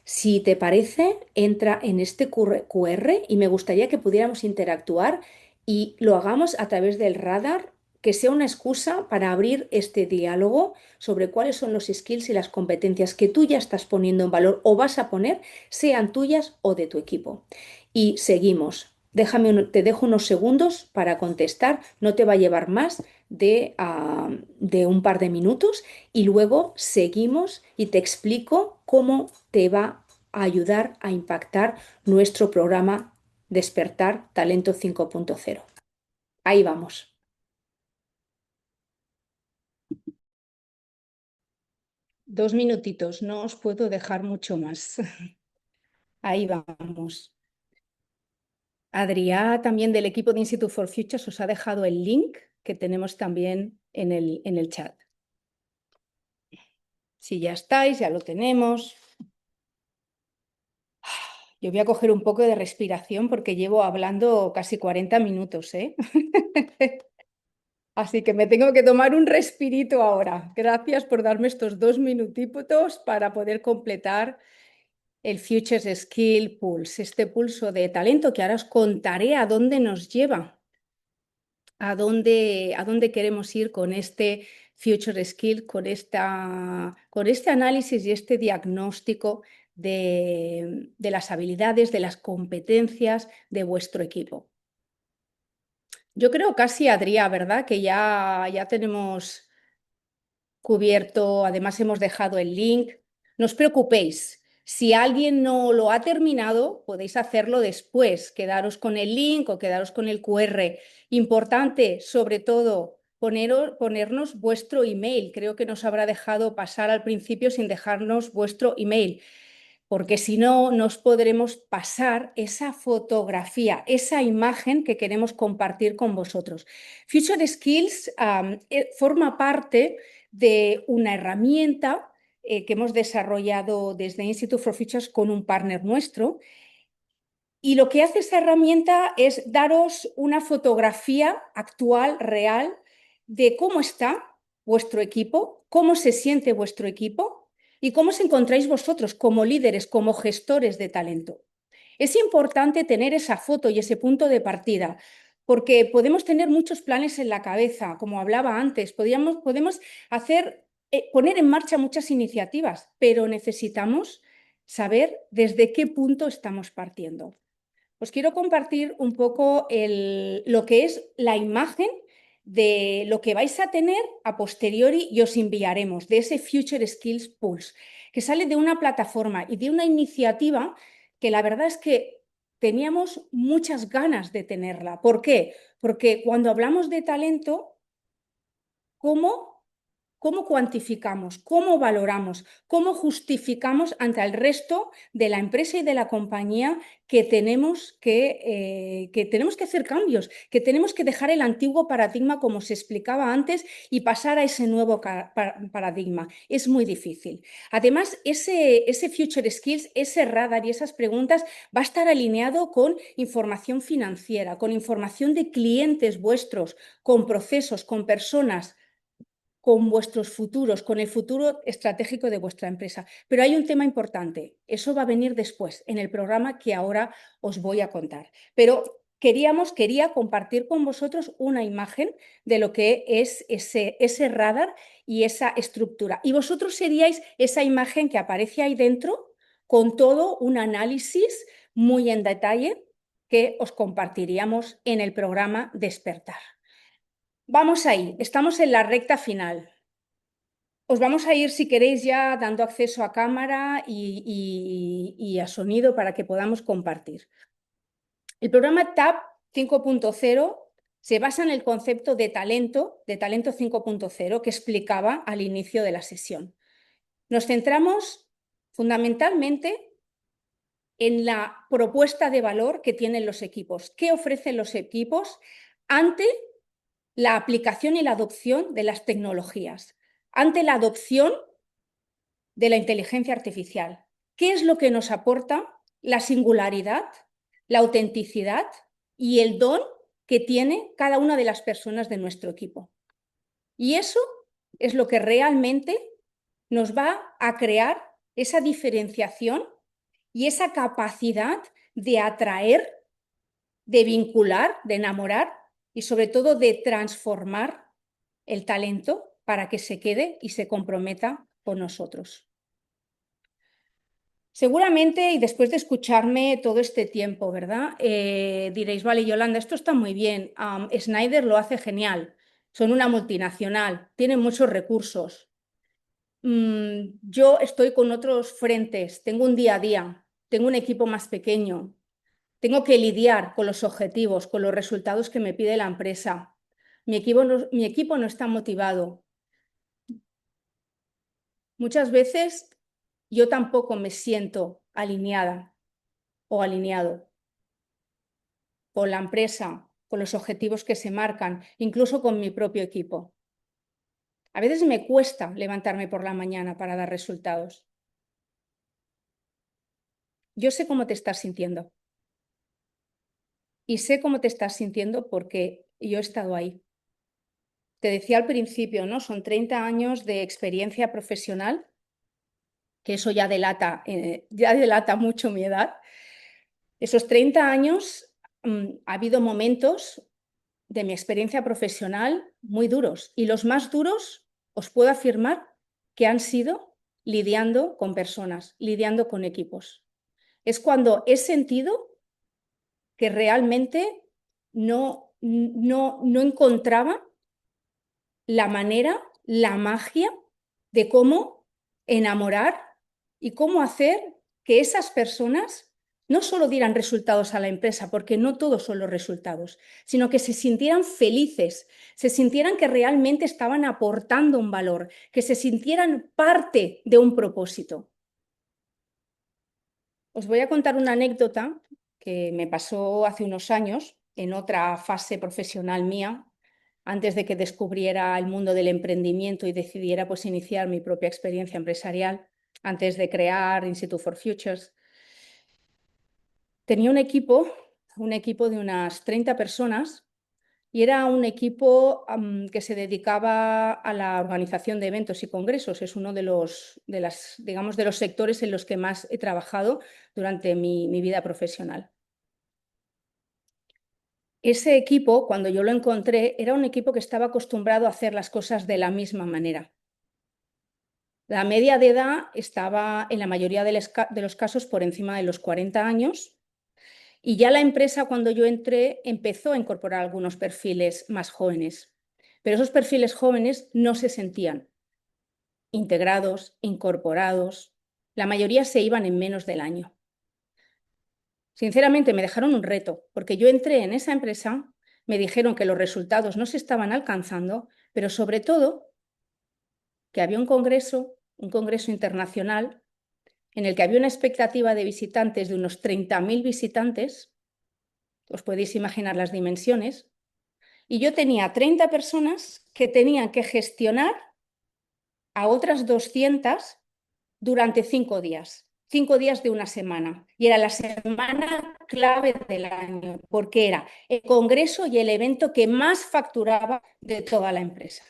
Si te parece, entra en este QR y me gustaría que pudiéramos interactuar y lo hagamos a través del radar, que sea una excusa para abrir este diálogo sobre cuáles son los skills y las competencias que tú ya estás poniendo en valor o vas a poner, sean tuyas o de tu equipo. Y seguimos. Te dejo unos segundos para contestar, no te va a llevar más de un par de minutos y luego seguimos y te explico cómo te va a ayudar a impactar nuestro programa Despertar Talento 5.0. Ahí vamos. 2 minutitos, no os puedo dejar mucho más. Ahí vamos. Adrià, también del equipo de Institute for Futures, os ha dejado el link que tenemos también en el chat. Si ya estáis, ya lo tenemos. Yo voy a coger un poco de respiración porque llevo hablando casi 40 minutos, ¿eh? Así que me tengo que tomar un respirito ahora. Gracias por darme estos 2 minutitos para poder completar el Futures Skill Pulse, este pulso de talento que ahora os contaré a dónde nos lleva, a dónde queremos ir con este Future Skill, con este análisis y este diagnóstico de las habilidades, de las competencias de vuestro equipo. Yo creo casi, Adrià, ¿verdad? Que ya tenemos cubierto, además hemos dejado el link. No os preocupéis, si alguien no lo ha terminado, podéis hacerlo después, quedaros con el link o quedaros con el QR. Importante, sobre todo, ponernos vuestro email. Creo que nos habrá dejado pasar al principio sin dejarnos vuestro email, porque si no, nos podremos pasar esa fotografía, esa imagen que queremos compartir con vosotros. Future Skills forma parte de una herramienta que hemos desarrollado desde Institute for Futures con un partner nuestro. Y lo que hace esa herramienta es daros una fotografía actual, real, de cómo está vuestro equipo, cómo se siente vuestro equipo y cómo os encontráis vosotros como líderes, como gestores de talento. Es importante tener esa foto y ese punto de partida, porque podemos tener muchos planes en la cabeza, como hablaba antes, podemos poner en marcha muchas iniciativas, pero necesitamos saber desde qué punto estamos partiendo. Os quiero compartir un poco lo que es la imagen de lo que vais a tener a posteriori y os enviaremos de ese Future Skills Pulse, que sale de una plataforma y de una iniciativa que la verdad es que teníamos muchas ganas de tenerla. ¿Por qué? Porque cuando hablamos de talento, ¿cómo cuantificamos, cómo valoramos, cómo justificamos ante el resto de la empresa y de la compañía que tenemos que hacer cambios, que tenemos que dejar el antiguo paradigma, como se explicaba antes, y pasar a ese nuevo paradigma? Es muy difícil. Además, ese Future Skills, ese radar y esas preguntas va a estar alineado con información financiera, con información de clientes vuestros, con procesos, con personas, con vuestros futuros, con el futuro estratégico de vuestra empresa. Pero hay un tema importante, eso va a venir después, en el programa que ahora os voy a contar. Pero quería compartir con vosotros una imagen de lo que es ese radar y esa estructura. Y vosotros seríais esa imagen que aparece ahí dentro con todo un análisis muy en detalle que os compartiríamos en el programa Despertar. Vamos ahí, estamos en la recta final. Os vamos a ir, si queréis, ya dando acceso a cámara y a sonido para que podamos compartir. El programa TAP 5.0 se basa en el concepto de talento 5.0 que explicaba al inicio de la sesión. Nos centramos fundamentalmente en la propuesta de valor que tienen los equipos. ¿Qué ofrecen los equipos ante la aplicación y la adopción de las tecnologías? Ante la adopción de la inteligencia artificial. ¿Qué es lo que nos aporta la singularidad, la autenticidad y el don que tiene cada una de las personas de nuestro equipo? Y eso es lo que realmente nos va a crear esa diferenciación y esa capacidad de atraer, de vincular, de enamorar y sobre todo de transformar el talento para que se quede y se comprometa con nosotros. Seguramente, y después de escucharme todo este tiempo, ¿verdad? Diréis, vale, Yolanda, esto está muy bien. Schneider lo hace genial. Son una multinacional, tienen muchos recursos. Yo estoy con otros frentes, tengo un día a día, tengo un equipo más pequeño, tengo que lidiar con los objetivos, con los resultados que me pide la empresa. Mi equipo no está motivado. Muchas veces yo tampoco me siento alineada o alineado con la empresa, con los objetivos que se marcan, incluso con mi propio equipo. A veces me cuesta levantarme por la mañana para dar resultados. Yo sé cómo te estás sintiendo. Y sé cómo te estás sintiendo porque yo he estado ahí. Te decía al principio, ¿no? Son 30 años de experiencia profesional, que eso ya delata mucho mi edad. Esos 30 años ha habido momentos de mi experiencia profesional muy duros. Y los más duros, os puedo afirmar que han sido lidiando con personas, lidiando con equipos. Es cuando he sentido que realmente no encontraba la manera, la magia de cómo enamorar y cómo hacer que esas personas no solo dieran resultados a la empresa, porque no todos son los resultados, sino que se sintieran felices, se sintieran que realmente estaban aportando un valor, que se sintieran parte de un propósito. Os voy a contar una anécdota que me pasó hace unos años en otra fase profesional mía, antes de que descubriera el mundo del emprendimiento y decidiera pues iniciar mi propia experiencia empresarial, antes de crear Institute for Futures. Tenía un equipo de unas 30 personas y era un equipo que se dedicaba a la organización de eventos y congresos. Es uno digamos, de los sectores en los que más he trabajado durante mi vida profesional. Ese equipo, cuando yo lo encontré, era un equipo que estaba acostumbrado a hacer las cosas de la misma manera. La media de edad estaba en la mayoría de los casos por encima de los 40 años y ya la empresa, cuando yo entré, empezó a incorporar algunos perfiles más jóvenes, pero esos perfiles jóvenes no se sentían integrados, incorporados. La mayoría se iban en menos del año. Sinceramente, me dejaron un reto, porque yo entré en esa empresa, me dijeron que los resultados no se estaban alcanzando, pero sobre todo que había un congreso internacional, en el que había una expectativa de visitantes de unos 30.000 visitantes, os podéis imaginar las dimensiones, y yo tenía 30 personas que tenían que gestionar a otras 200 durante 5 días. 5 días de una semana. Y era la semana clave del año, porque era el congreso y el evento que más facturaba de toda la empresa.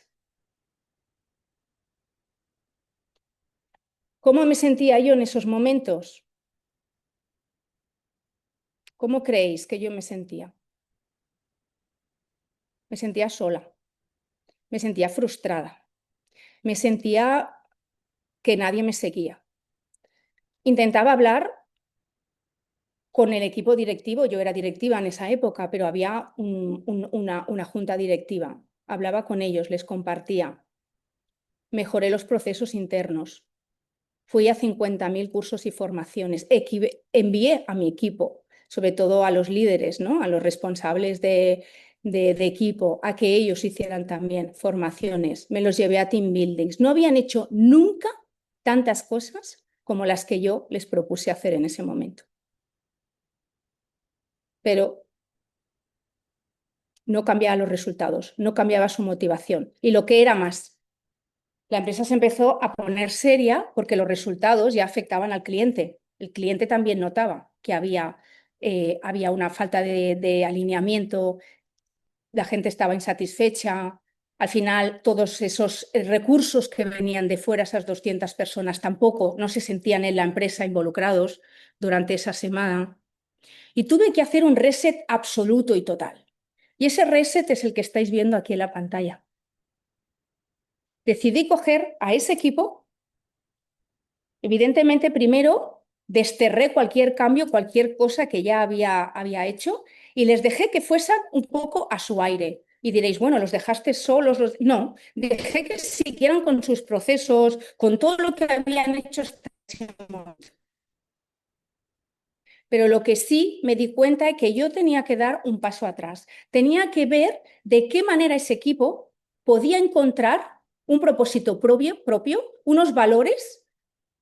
¿Cómo me sentía yo en esos momentos? ¿Cómo creéis que yo me sentía? me sentía sola, me sentía frustrada, me sentía que nadie me seguía. Intentaba hablar con el equipo directivo, yo era directiva en esa época, pero había una junta directiva. Hablaba con ellos, les compartía, mejoré los procesos internos, fui a 50.000 cursos y formaciones, envié a mi equipo, sobre todo a los líderes, ¿no? A los responsables de equipo, a que ellos hicieran también formaciones, me los llevé a team buildings. No habían hecho nunca tantas cosas como las que yo les propuse hacer en ese momento. Pero no cambiaba los resultados, no cambiaba su motivación. Y lo que era más, la empresa se empezó a poner seria porque los resultados ya afectaban al cliente. El cliente también notaba que había una falta de alineamiento, la gente estaba insatisfecha. Al final, todos esos recursos que venían de fuera, esas 200 personas, tampoco no se sentían en la empresa involucrados durante esa semana. Y tuve que hacer un reset absoluto y total. Y ese reset es el que estáis viendo aquí en la pantalla. Decidí coger a ese equipo. Evidentemente, primero desterré cualquier cambio, cualquier cosa que ya había hecho y les dejé que fuesen un poco a su aire. Y diréis, bueno, los dejaste solos. No, dejé que siguieran con sus procesos, con todo lo que habían hecho hasta ese momento. Pero lo que sí me di cuenta es que yo tenía que dar un paso atrás. Tenía que ver de qué manera ese equipo podía encontrar un propósito propio, unos valores,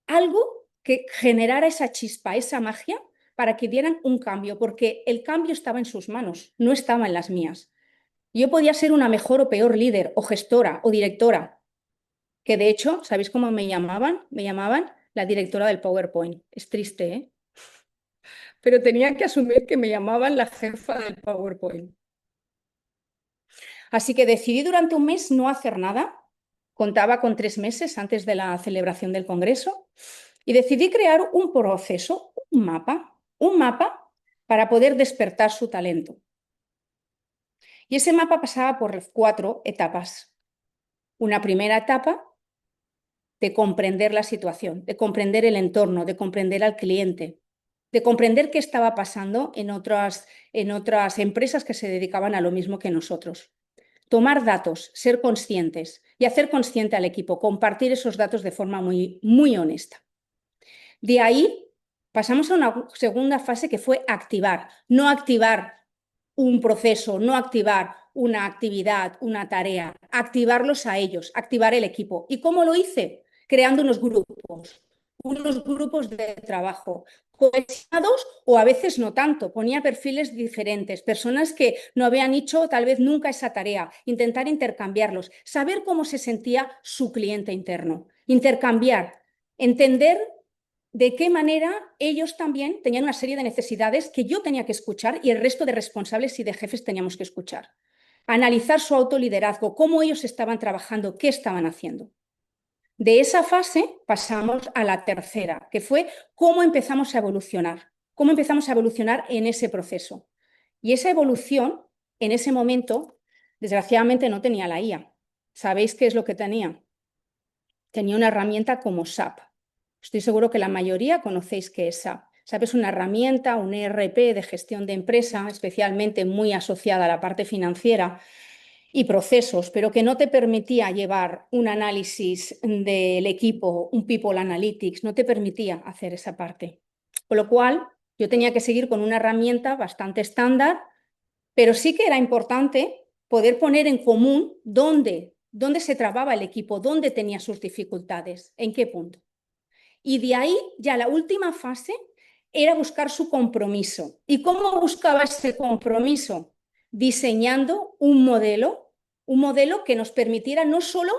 algo que generara esa chispa, esa magia, para que dieran un cambio, porque el cambio estaba en sus manos, no estaba en las mías. Yo podía ser una mejor o peor líder, o gestora, o directora, que de hecho, ¿sabéis cómo me llamaban? Me llamaban la directora del PowerPoint. Es triste, ¿eh? Pero tenía que asumir que me llamaban la jefa del PowerPoint. Así que decidí durante un mes no hacer nada. Contaba con 3 meses antes de la celebración del Congreso y decidí crear un proceso, un mapa para poder despertar su talento. Y ese mapa pasaba por 4 etapas. Una primera etapa de comprender la situación, de comprender el entorno, de comprender al cliente, de comprender qué estaba pasando en otras empresas que se dedicaban a lo mismo que nosotros. Tomar datos, ser conscientes y hacer consciente al equipo, compartir esos datos de forma muy, muy honesta. De ahí pasamos a una segunda fase que fue activar, no activar un proceso, no activar una actividad, una tarea, activarlos a ellos, activar el equipo. ¿Y cómo lo hice? Creando unos grupos de trabajo, cohesionados o a veces no tanto. Ponía perfiles diferentes, personas que no habían hecho tal vez nunca esa tarea, intentar intercambiarlos, saber cómo se sentía su cliente interno, intercambiar, entender de qué manera ellos también tenían una serie de necesidades que yo tenía que escuchar y el resto de responsables y de jefes teníamos que escuchar. Analizar su autoliderazgo, cómo ellos estaban trabajando, qué estaban haciendo. De esa fase pasamos a la tercera, que fue cómo empezamos a evolucionar en ese proceso. Y esa evolución, en ese momento, desgraciadamente no tenía la IA. ¿Sabéis qué es lo que tenía? Tenía una herramienta como SAP. Estoy seguro que la mayoría conocéis qué es SAP. SAP es una herramienta, un ERP de gestión de empresa, especialmente muy asociada a la parte financiera y procesos, pero que no te permitía llevar un análisis del equipo, un People Analytics, no te permitía hacer esa parte. Con lo cual, yo tenía que seguir con una herramienta bastante estándar, pero sí que era importante poder poner en común dónde se trababa el equipo, dónde tenía sus dificultades, en qué punto. Y de ahí ya la última fase era buscar su compromiso. ¿Y cómo buscaba ese compromiso? Diseñando un modelo que nos permitiera no solo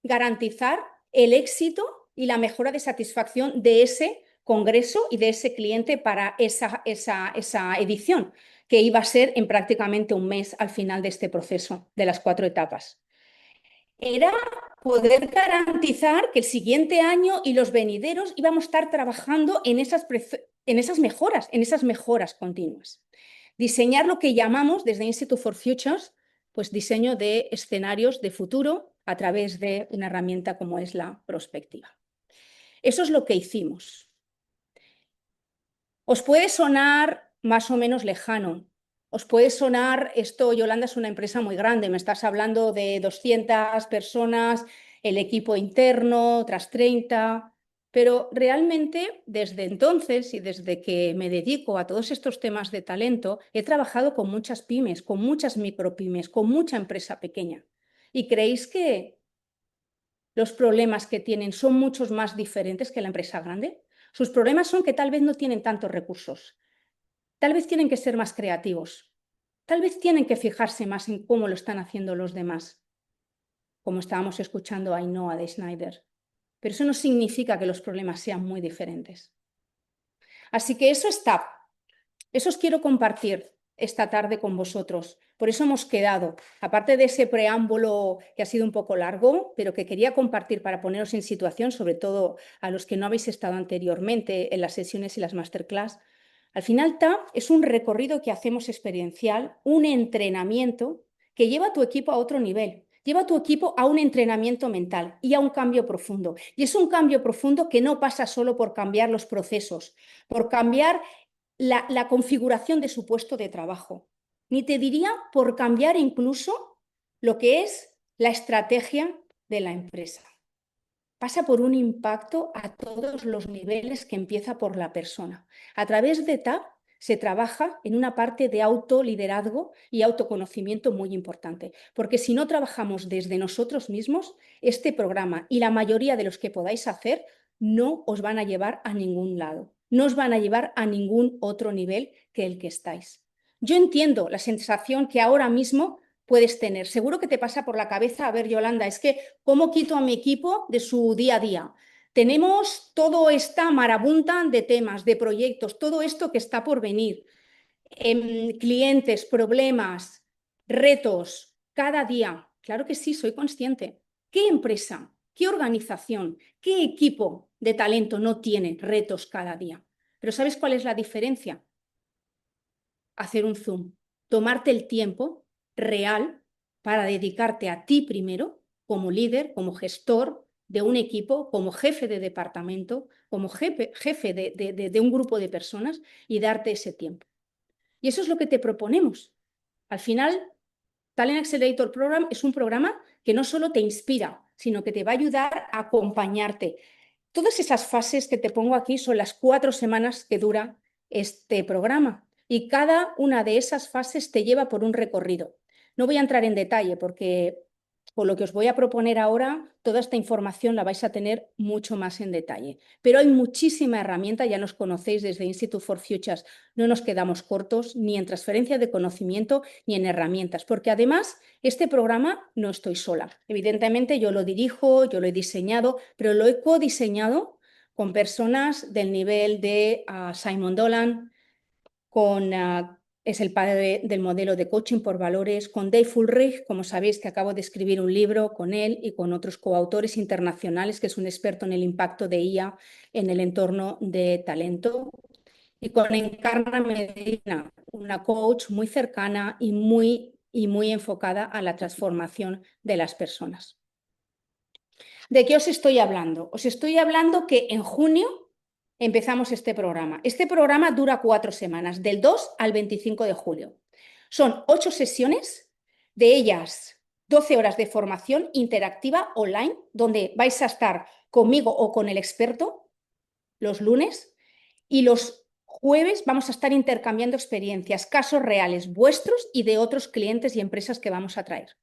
garantizar el éxito y la mejora de satisfacción de ese congreso y de ese cliente para esa edición, que iba a ser en prácticamente un mes al final de este proceso, de las 4 etapas. Era poder garantizar que el siguiente año y los venideros íbamos a estar trabajando en esas mejoras continuas. Diseñar lo que llamamos desde Institute for Futures pues diseño de escenarios de futuro a través de una herramienta como es la prospectiva. Eso es lo que hicimos. Os puede sonar más o menos lejano. Os puede sonar, esto, Yolanda, es una empresa muy grande, me estás hablando de 200 personas, el equipo interno, otras 30, pero realmente desde entonces y desde que me dedico a todos estos temas de talento, he trabajado con muchas pymes, con muchas micropymes, con mucha empresa pequeña. ¿Y creéis que los problemas que tienen son muchos más diferentes que la empresa grande? Sus problemas son que tal vez no tienen tantos recursos, tal vez tienen que ser más creativos, tal vez tienen que fijarse más en cómo lo están haciendo los demás, como estábamos escuchando a Ainhoa de Schneider. Pero eso no significa que los problemas sean muy diferentes. Así que eso está. Eso os quiero compartir esta tarde con vosotros. Por eso hemos quedado, aparte de ese preámbulo que ha sido un poco largo, pero que quería compartir para poneros en situación, sobre todo a los que no habéis estado anteriormente en las sesiones y las masterclass. Al final, TAP es un recorrido que hacemos experiencial, un entrenamiento que lleva a tu equipo a otro nivel. Lleva a tu equipo a un entrenamiento mental y a un cambio profundo. Y es un cambio profundo que no pasa solo por cambiar los procesos, por cambiar la configuración de su puesto de trabajo, ni te diría por cambiar incluso lo que es la estrategia de la empresa. Pasa por un impacto a todos los niveles que empieza por la persona. A través de TAP se trabaja en una parte de autoliderazgo y autoconocimiento muy importante, porque si no trabajamos desde nosotros mismos, este programa y la mayoría de los que podáis hacer no os van a llevar a ningún lado, no os van a llevar a ningún otro nivel que el que estáis. Yo entiendo la sensación que ahora mismo puedes tener. Seguro que te pasa por la cabeza, a ver, Yolanda, es que ¿cómo quito a mi equipo de su día a día? Tenemos toda esta marabunta de temas, de proyectos, todo esto que está por venir. Clientes, problemas, retos, cada día. Claro que sí, soy consciente. ¿Qué empresa, qué organización, qué equipo de talento no tiene retos cada día? Pero ¿sabes cuál es la diferencia? Hacer un zoom, tomarte el tiempo real para dedicarte a ti primero, como líder, como gestor de un equipo, como jefe de departamento, como jefe de un grupo de personas y darte ese tiempo. Y eso es lo que te proponemos. Al final, Talent Accelerator Program es un programa que no solo te inspira, sino que te va a ayudar a acompañarte. Todas esas fases que te pongo aquí son las 4 semanas que dura este programa y cada una de esas fases te lleva por un recorrido. No voy a entrar en detalle porque por lo que os voy a proponer ahora, toda esta información la vais a tener mucho más en detalle. Pero hay muchísima herramienta, ya nos conocéis desde Institute for Futures, no nos quedamos cortos ni en transferencia de conocimiento ni en herramientas, porque además este programa no estoy sola. Evidentemente yo lo dirijo, yo lo he diseñado, pero lo he codiseñado con personas del nivel de Simon Dolan, es el padre del modelo de coaching por valores, con Dave Ulrich, como sabéis que acabo de escribir un libro con él y con otros coautores internacionales, que es un experto en el impacto de IA en el entorno de talento, y con Encarna Medina, una coach muy cercana y muy enfocada a la transformación de las personas. ¿De qué os estoy hablando? Os estoy hablando que en junio empezamos este programa. Este programa dura 4 semanas, del 2 al 25 de julio. Son 8 sesiones, de ellas 12 horas de formación interactiva online, donde vais a estar conmigo o con el experto los lunes, y los jueves vamos a estar intercambiando experiencias, casos reales vuestros y de otros clientes y empresas que vamos a traer.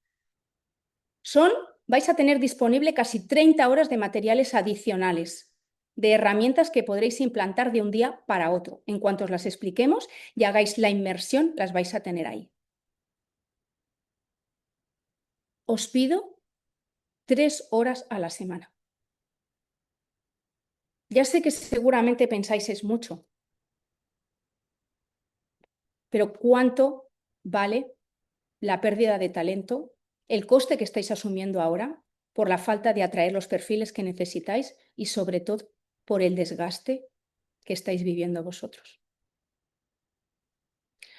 Vais a tener disponible casi 30 horas de materiales adicionales, de herramientas que podréis implantar de un día para otro. En cuanto os las expliquemos y hagáis la inmersión, las vais a tener ahí. Os pido 3 horas a la semana. Ya sé que seguramente pensáis es mucho, pero ¿cuánto vale la pérdida de talento, el coste que estáis asumiendo ahora por la falta de atraer los perfiles que necesitáis y sobre todo por el desgaste que estáis viviendo vosotros?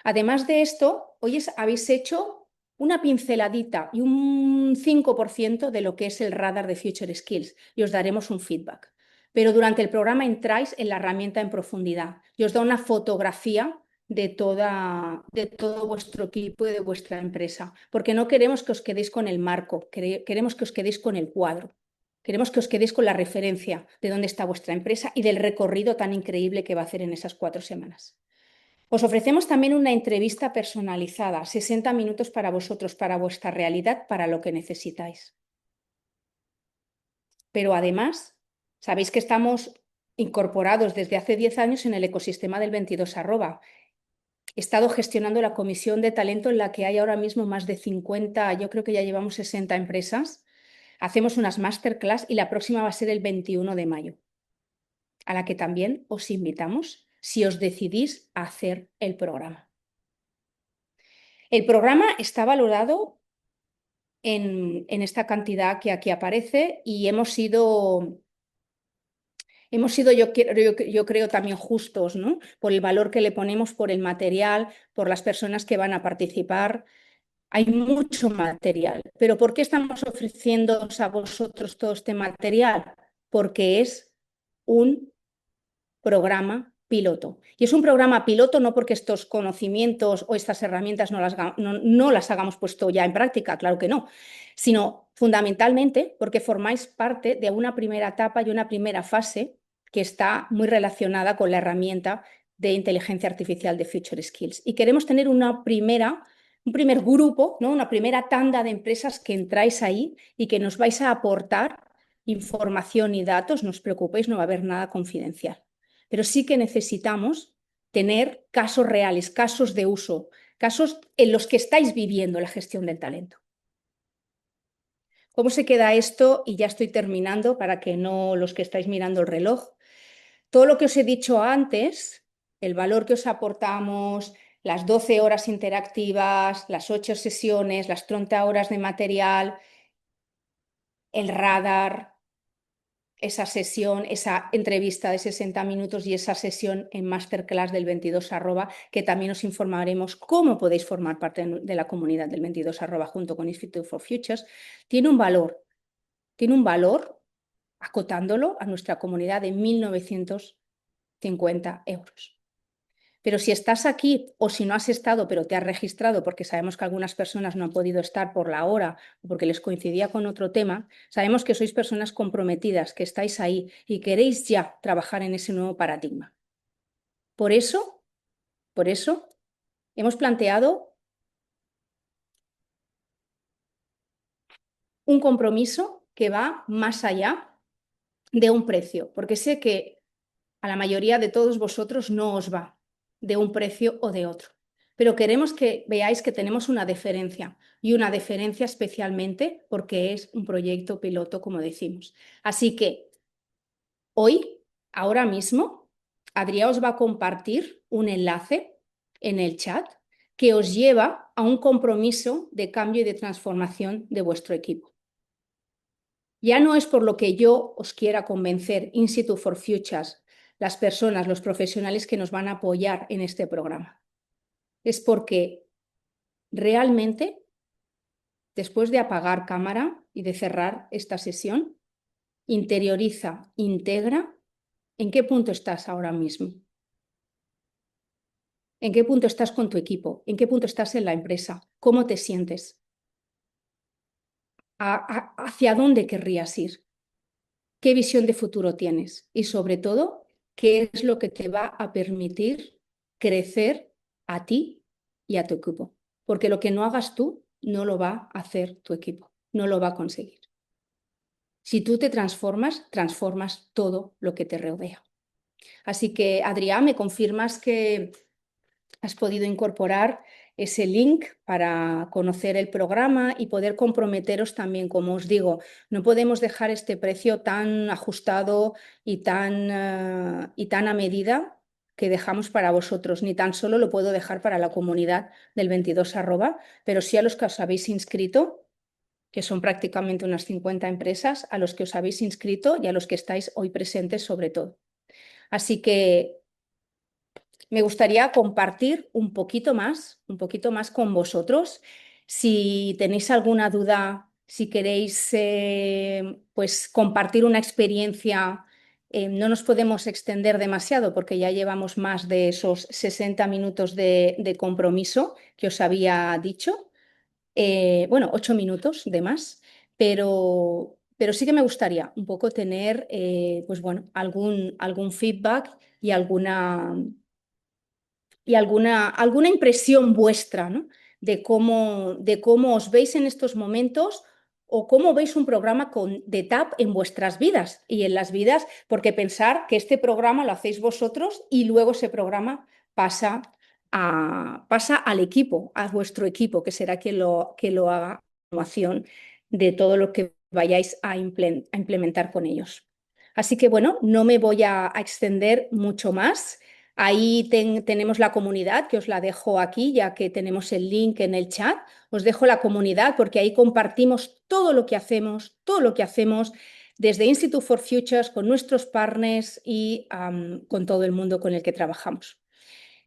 Además de esto, hoy habéis hecho una pinceladita y un 5% de lo que es el radar de Future Skills y os daremos un feedback. Pero durante el programa entráis en la herramienta en profundidad y os da una fotografía de todo vuestro equipo y de vuestra empresa, porque no queremos que os quedéis con el marco, queremos que os quedéis con el cuadro. Queremos que os quedéis con la referencia de dónde está vuestra empresa y del recorrido tan increíble que va a hacer en esas 4 semanas. Os ofrecemos también una entrevista personalizada, 60 minutos para vosotros, para vuestra realidad, para lo que necesitáis. Pero además, sabéis que estamos incorporados desde hace 10 años en el ecosistema del 22 arroba. He estado gestionando la comisión de talento en la que hay ahora mismo más de 50, yo creo que ya llevamos 60 empresas. Hacemos unas masterclass y la próxima va a ser el 21 de mayo, a la que también os invitamos si os decidís a hacer el programa. El programa está valorado en esta cantidad que aquí aparece y hemos sido yo creo, también justos, ¿no? Por el valor que le ponemos, por el material, por las personas que van a participar. Hay mucho material. ¿Pero por qué estamos ofreciéndoos a vosotros todo este material? Porque es un programa piloto. Y es un programa piloto no porque estos conocimientos o estas herramientas no las hagamos puesto ya en práctica, claro que no, sino fundamentalmente porque formáis parte de una primera etapa y una primera fase que está muy relacionada con la herramienta de inteligencia artificial de Future Skills. Y queremos tener un primer grupo, ¿no? Una primera tanda de empresas que entráis ahí y que nos vais a aportar información y datos. No os preocupéis, no va a haber nada confidencial. Pero sí que necesitamos tener casos reales, casos de uso, casos en los que estáis viviendo la gestión del talento. ¿Cómo se queda esto? Y ya estoy terminando para que no los que estáis mirando el reloj. Todo lo que os he dicho antes, el valor que os aportamos, las 12 horas interactivas, las 8 sesiones, las 30 horas de material, el radar, esa sesión, esa entrevista de 60 minutos y esa sesión en masterclass del 22 arroba, que también os informaremos cómo podéis formar parte de la comunidad del 22 arroba junto con Institute for Futures, tiene un valor, acotándolo a nuestra comunidad de 1.950 euros. Pero si estás aquí o si no has estado, pero te has registrado, porque sabemos que algunas personas no han podido estar por la hora o porque les coincidía con otro tema, sabemos que sois personas comprometidas, que estáis ahí y queréis ya trabajar en ese nuevo paradigma. Por eso, hemos planteado un compromiso que va más allá de un precio, porque sé que a la mayoría de todos vosotros no os va de un precio o de otro. Pero queremos que veáis que tenemos una deferencia y una deferencia especialmente porque es un proyecto piloto, como decimos. Así que hoy, ahora mismo, Adrià os va a compartir un enlace en el chat que os lleva a un compromiso de cambio y de transformación de vuestro equipo. Ya no es por lo que yo os quiera convencer, Institute for Futures, las personas, los profesionales que nos van a apoyar en este programa. Es porque realmente, después de apagar cámara y de cerrar esta sesión, interioriza, integra en qué punto estás ahora mismo, en qué punto estás con tu equipo, en qué punto estás en la empresa, cómo te sientes, hacia dónde querrías ir, qué visión de futuro tienes y sobre todo, qué es lo que te va a permitir crecer a ti y a tu equipo. Porque lo que no hagas tú, no lo va a hacer tu equipo, no lo va a conseguir. Si tú te transformas, transformas todo lo que te rodea. Así que, Adrià, ¿me confirmas que has podido incorporar ese link para conocer el programa y poder comprometeros también? Como os digo, no podemos dejar este precio tan ajustado y tan a medida que dejamos para vosotros, ni tan solo lo puedo dejar para la comunidad del 22 arroba, pero sí a los que os habéis inscrito, que son prácticamente unas 50 empresas, a los que os habéis inscrito y a los que estáis hoy presentes sobre todo. Así que me gustaría compartir un poquito más con vosotros. Si tenéis alguna duda, si queréis pues compartir una experiencia, no nos podemos extender demasiado porque ya llevamos más de esos 60 minutos de compromiso que os había dicho. Bueno, 8 minutos de más, pero sí que me gustaría un poco tener, pues bueno, algún feedback y alguna impresión vuestra, ¿no? De cómo os veis en estos momentos o cómo veis un programa de TAP en vuestras vidas y en las vidas, porque pensar que este programa lo hacéis vosotros y luego ese programa pasa al equipo, a vuestro equipo, que será que lo haga a continuación de todo lo que vayáis a implementar con ellos. Así que bueno, no me voy a extender mucho más. Ahí tenemos la comunidad, que os la dejo aquí, ya que tenemos el link en el chat. Os dejo la comunidad porque ahí compartimos todo lo que hacemos desde Institute for Futures con nuestros partners y con todo el mundo con el que trabajamos.